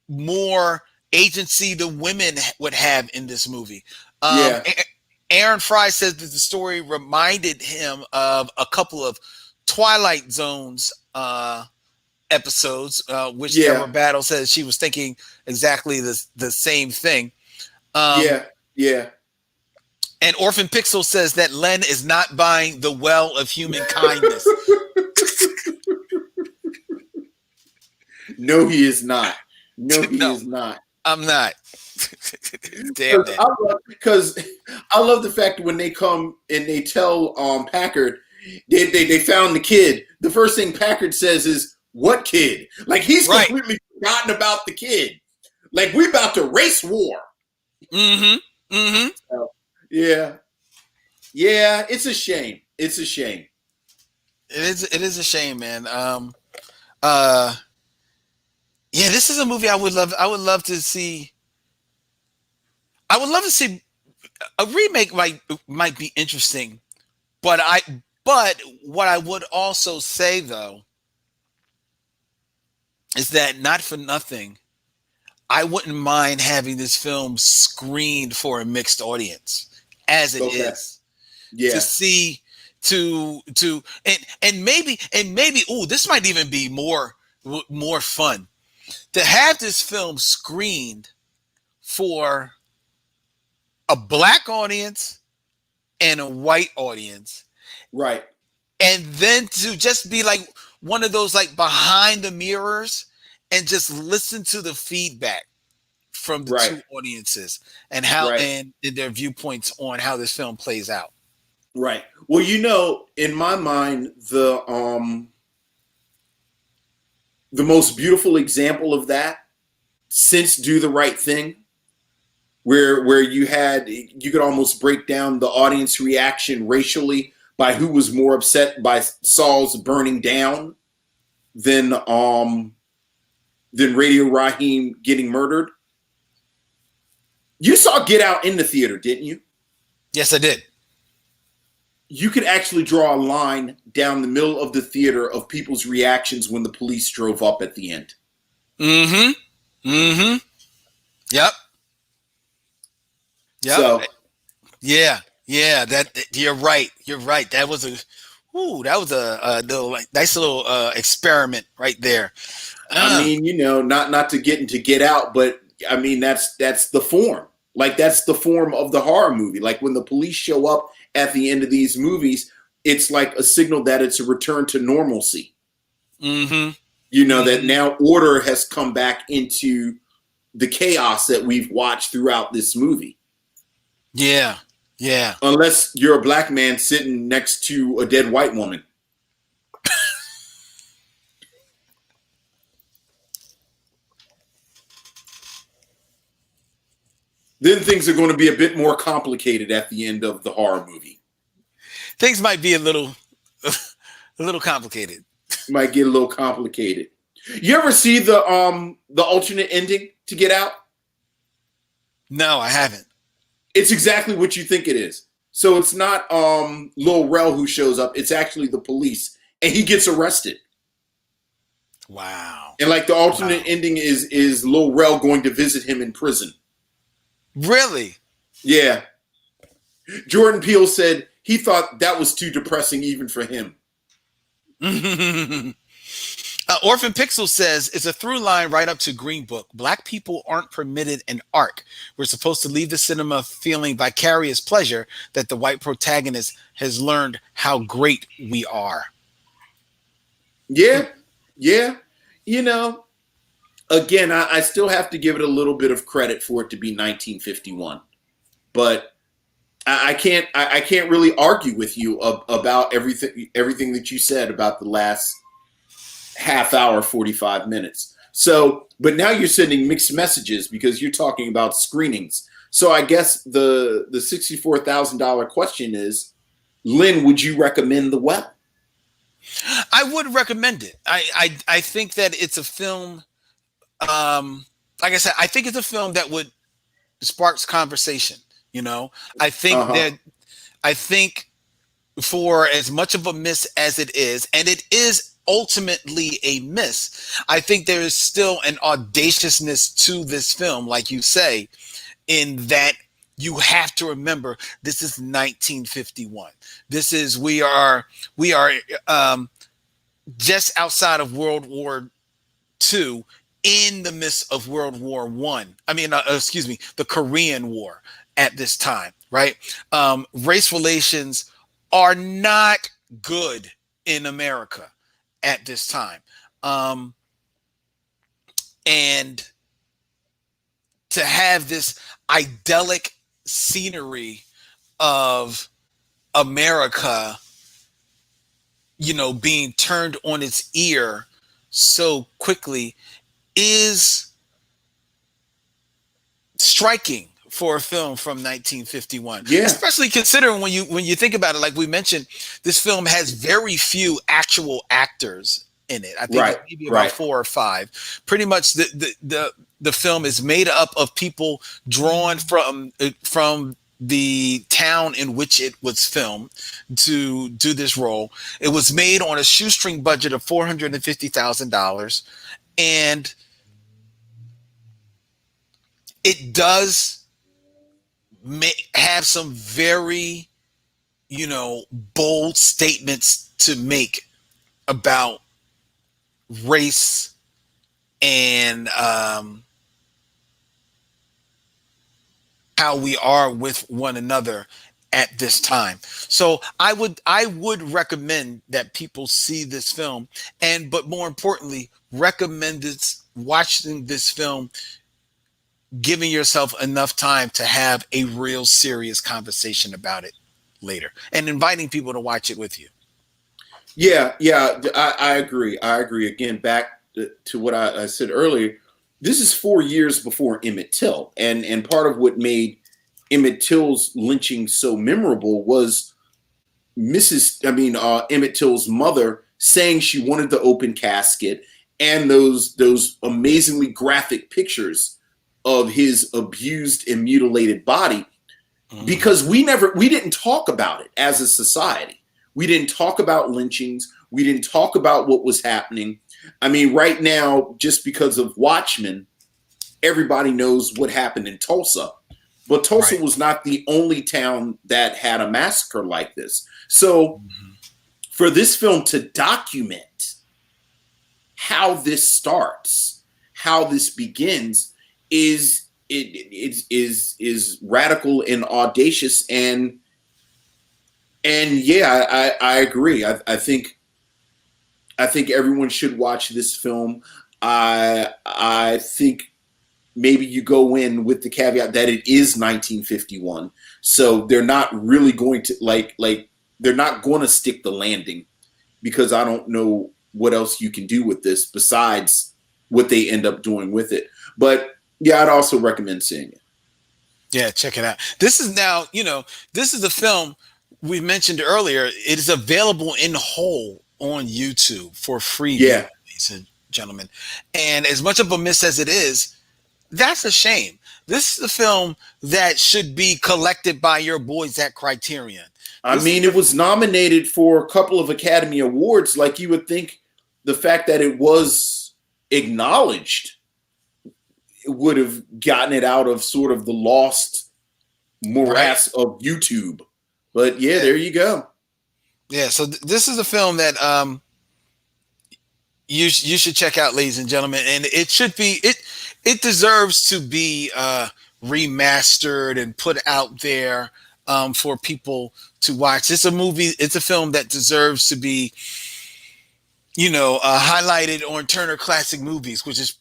more agency the women would have in this movie. Aaron Fry says that the story reminded him of a couple of Twilight Zones episodes, which Deborah Battle says she was thinking exactly the same thing. Yeah. And Orphan Pixel says that Len is not buying the well of human kindness. No, he is not. No, he is not. I'm not. Damn it. Because I love the fact when they come and they tell Packard they found the kid. The first thing Packard says is, "What kid?" Like he's completely forgotten about the kid. Like we about to race war. So, yeah, it's a shame. It's a shame. It is a shame, man. This is a movie I would love to see. I would love to see a remake. Might be interesting, but what I would also say though is that not for nothing, I wouldn't mind having this film screened for a mixed audience as it is. Yeah. To see and maybe this might even be more fun to have this film screened for a black audience and a white audience. Right. And then to just be like one of those like behind the mirrors and just listen to the feedback from the two audiences and how and their viewpoints on how this film plays out. Right. Well, in my mind, the most beautiful example of that since Do the Right Thing, where you could almost break down the audience reaction racially by who was more upset by Saul's burning down than Radio Raheem getting murdered. You saw Get Out in the theater, didn't you? Yes, I did. You could actually draw a line down the middle of the theater of people's reactions when the police drove up at the end. Yep. So, yeah. That you're right. That was a little nice little experiment right there. I mean, not to get into Get Out, but I mean that's the form. Like that's the form of the horror movie. Like when the police show up at the end of these movies, it's like a signal that it's a return to normalcy. That now order has come back into the chaos that we've watched throughout this movie. Yeah. Unless you're a black man sitting next to a dead white woman. Then things are going to be a bit more complicated at the end of the horror movie. Things might be a little complicated. Might get a little complicated. You ever see the alternate ending to Get Out? No, I haven't. It's exactly what you think it is. So it's not Lil Rel who shows up. It's actually the police, and he gets arrested. Wow. And like the alternate ending is Lil Rel going to visit him in prison. Really? Yeah. Jordan Peele said he thought that was too depressing even for him. Orphan Pixel says it's a through line right up to Green Book. Black people aren't permitted an arc. We're supposed to leave the cinema feeling vicarious pleasure that the white protagonist has learned how great we are. Yeah. Yeah. You know, again, I still have to give it a little bit of credit for it to be 1951, but I can't really argue with you about everything that you said about the last half hour, 45 minutes. So, but now you're sending mixed messages because you're talking about screenings. So I guess the $64,000 question is, Lynn, would you recommend The Well? I would recommend it. I think that it's a film. Like I said, I think it's a film that would sparks conversation. You know, I think for as much of a miss as it is, and it is ultimately a miss, I think there is still an audaciousness to this film, like you say, in that you have to remember this is 1951. This is we are just outside of World War II, in the midst of World War One. The Korean War at this time, right? Race relations are not good in America at this time. And to have this idyllic scenery of America, being turned on its ear so quickly is striking for a film from 1951. Yeah. Especially considering when you think about it, like we mentioned, this film has very few actual actors in it. I think maybe about 4 or 5. Pretty much the film is made up of people drawn from the town in which it was filmed to do this role. It was made on a shoestring budget of $450,000, and it does have some very, bold statements to make about race and how we are with one another at this time. So I would recommend that people see this film, but more importantly, recommend watching this film, giving yourself enough time to have a real serious conversation about it later, and inviting people to watch it with you. Yeah, I agree. Again, back to what I said earlier, this is 4 years before Emmett Till, and part of what made Emmett Till's lynching so memorable was Emmett Till's mother saying she wanted the open casket and those amazingly graphic pictures of his abused and mutilated body, because we didn't talk about it as a society. We didn't talk about lynchings. We didn't talk about what was happening. I mean, right now, just because of Watchmen, everybody knows what happened in Tulsa. But Tulsa was not the only town that had a massacre like this. So for this film to document how this starts, how this begins, is radical and audacious, and yeah, I agree. I think everyone should watch this film. I think maybe you go in with the caveat that it is 1951, so they're not really going to they're not going to stick the landing, because I don't know what else you can do with this besides what they end up doing with it. But yeah, I'd also recommend seeing it. Yeah, check it out. This is now, this is a film we mentioned earlier. It is available in whole on YouTube for free, ladies and gentlemen. And as much of a miss as it is, that's a shame. This is a film that should be collected by your boys at Criterion. It was nominated for a couple of Academy Awards. Like, you would think the fact that it was acknowledged, it would have gotten it out of sort of the lost morass of YouTube. But yeah, there you go. Yeah, so this is a film that you should check out, ladies and gentlemen, and it deserves to be remastered and put out there for people to watch. It's a film that deserves to be, highlighted on Turner Classic Movies, which is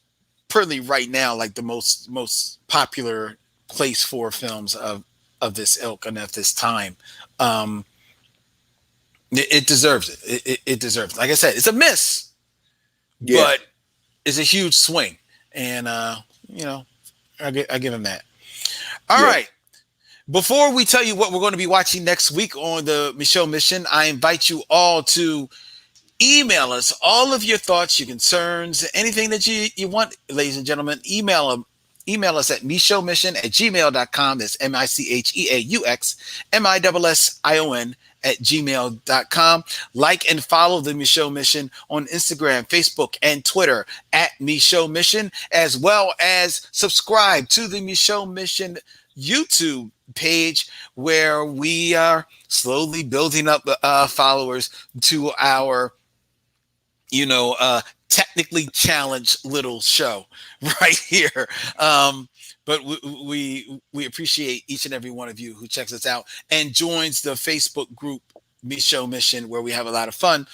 currently right now like the most popular place for films of this ilk and at this time. It deserves it. It deserves it. Like I said, it's a miss, but it's a huge swing. And, I give him that. All right. Before we tell you what we're going to be watching next week on the Micheaux Mission, I invite you all to email us all of your thoughts, your concerns, anything that you want, ladies and gentlemen. Email us at micheauxmission@gmail.com. That's MICHEAUXMISSION@gmail.com. Like and follow the Micheaux Mission on Instagram, Facebook, and Twitter at Micheaux Mission, as well as subscribe to the Micheaux Mission YouTube page, where we are slowly building up followers to our technically challenged little show right here. But we appreciate each and every one of you who checks us out and joins the Facebook group Micheaux Mission, where we have a lot of fun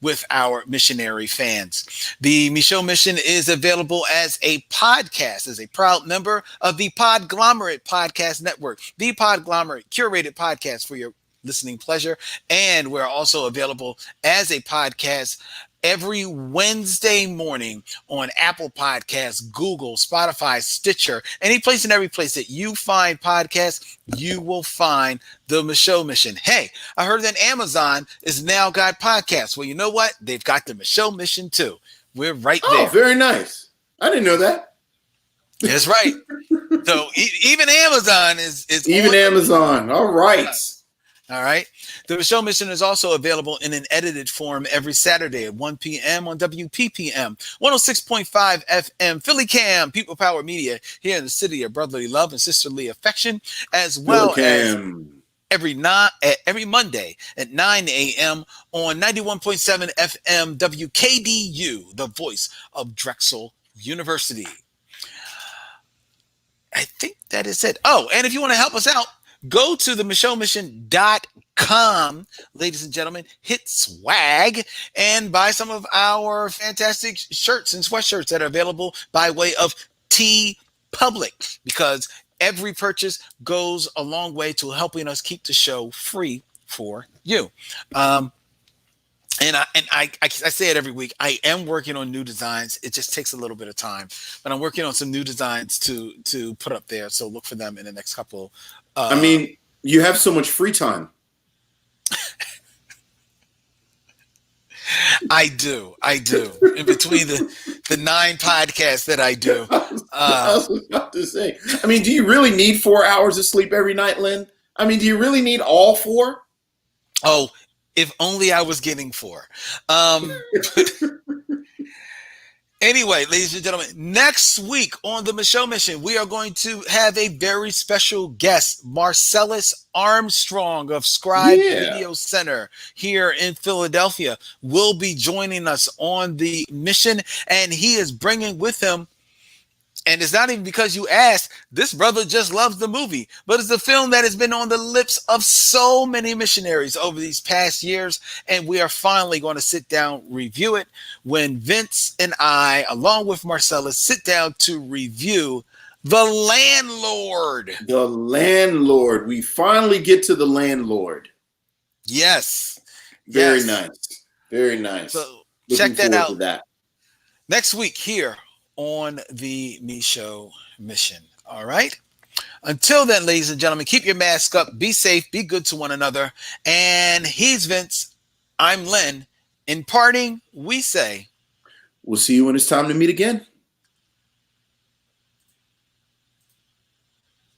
with our missionary fans. The Micheaux Mission is available as a podcast, as a proud member of the Podglomerate Podcast Network, the Podglomerate curated podcast for your listening pleasure. And we're also available as a podcast every Wednesday morning on Apple Podcasts, Google, Spotify, Stitcher, any place and every place that you find podcasts, you will find the Micheaux Mission. Hey, I heard that Amazon is now got podcasts. Well, you know what? They've got the Micheaux Mission too. We're right there. Oh, very nice. I didn't know that. That's right. So even Amazon is even Amazon. All right. All right. The Micheaux Mission is also available in an edited form every Saturday at 1 p.m. on WPPM 106.5 FM, Philly Cam, People Power Media, here in the city of brotherly love and sisterly affection, as well as every Monday at 9 a.m. on 91.7 FM WKDU, the voice of Drexel University. I think that is it. Oh, and if you want to help us out, go to the micheauxmission.com, ladies and gentlemen, hit swag, and buy some of our fantastic shirts and sweatshirts that are available by way of TeePublic, because every purchase goes a long way to helping us keep the show free for you. And I say it every week. I am working on new designs. It just takes a little bit of time, but I'm working on some new designs to put up there. So look for them in the next couple. You have so much free time. I do. In between the 9 podcasts that I do. I was about to say. Do you really need 4 hours of sleep every night, Lynn? Do you really need all 4? Oh, if only I was getting 4. Anyway, ladies and gentlemen, next week on the Micheaux Mission, we are going to have a very special guest, Marcellus Armstrong of Scribe Video Center here in Philadelphia, will be joining us on the mission, and he is bringing with him, and it's not even because you asked, this brother just loves the movie, but it's a film that has been on the lips of so many missionaries over these past years, and we are finally going to sit down, review it, when Vince and I, along with Marcellus, sit down to review The Landlord. The Landlord. We finally get to The Landlord. Yes. Very nice. Very nice. So check that out next week here on the Micheaux Mission. All right. Until then, ladies and gentlemen, keep your mask up, be safe, be good to one another. And he's Vince. I'm Len. In parting, we say, we'll see you when it's time to meet again.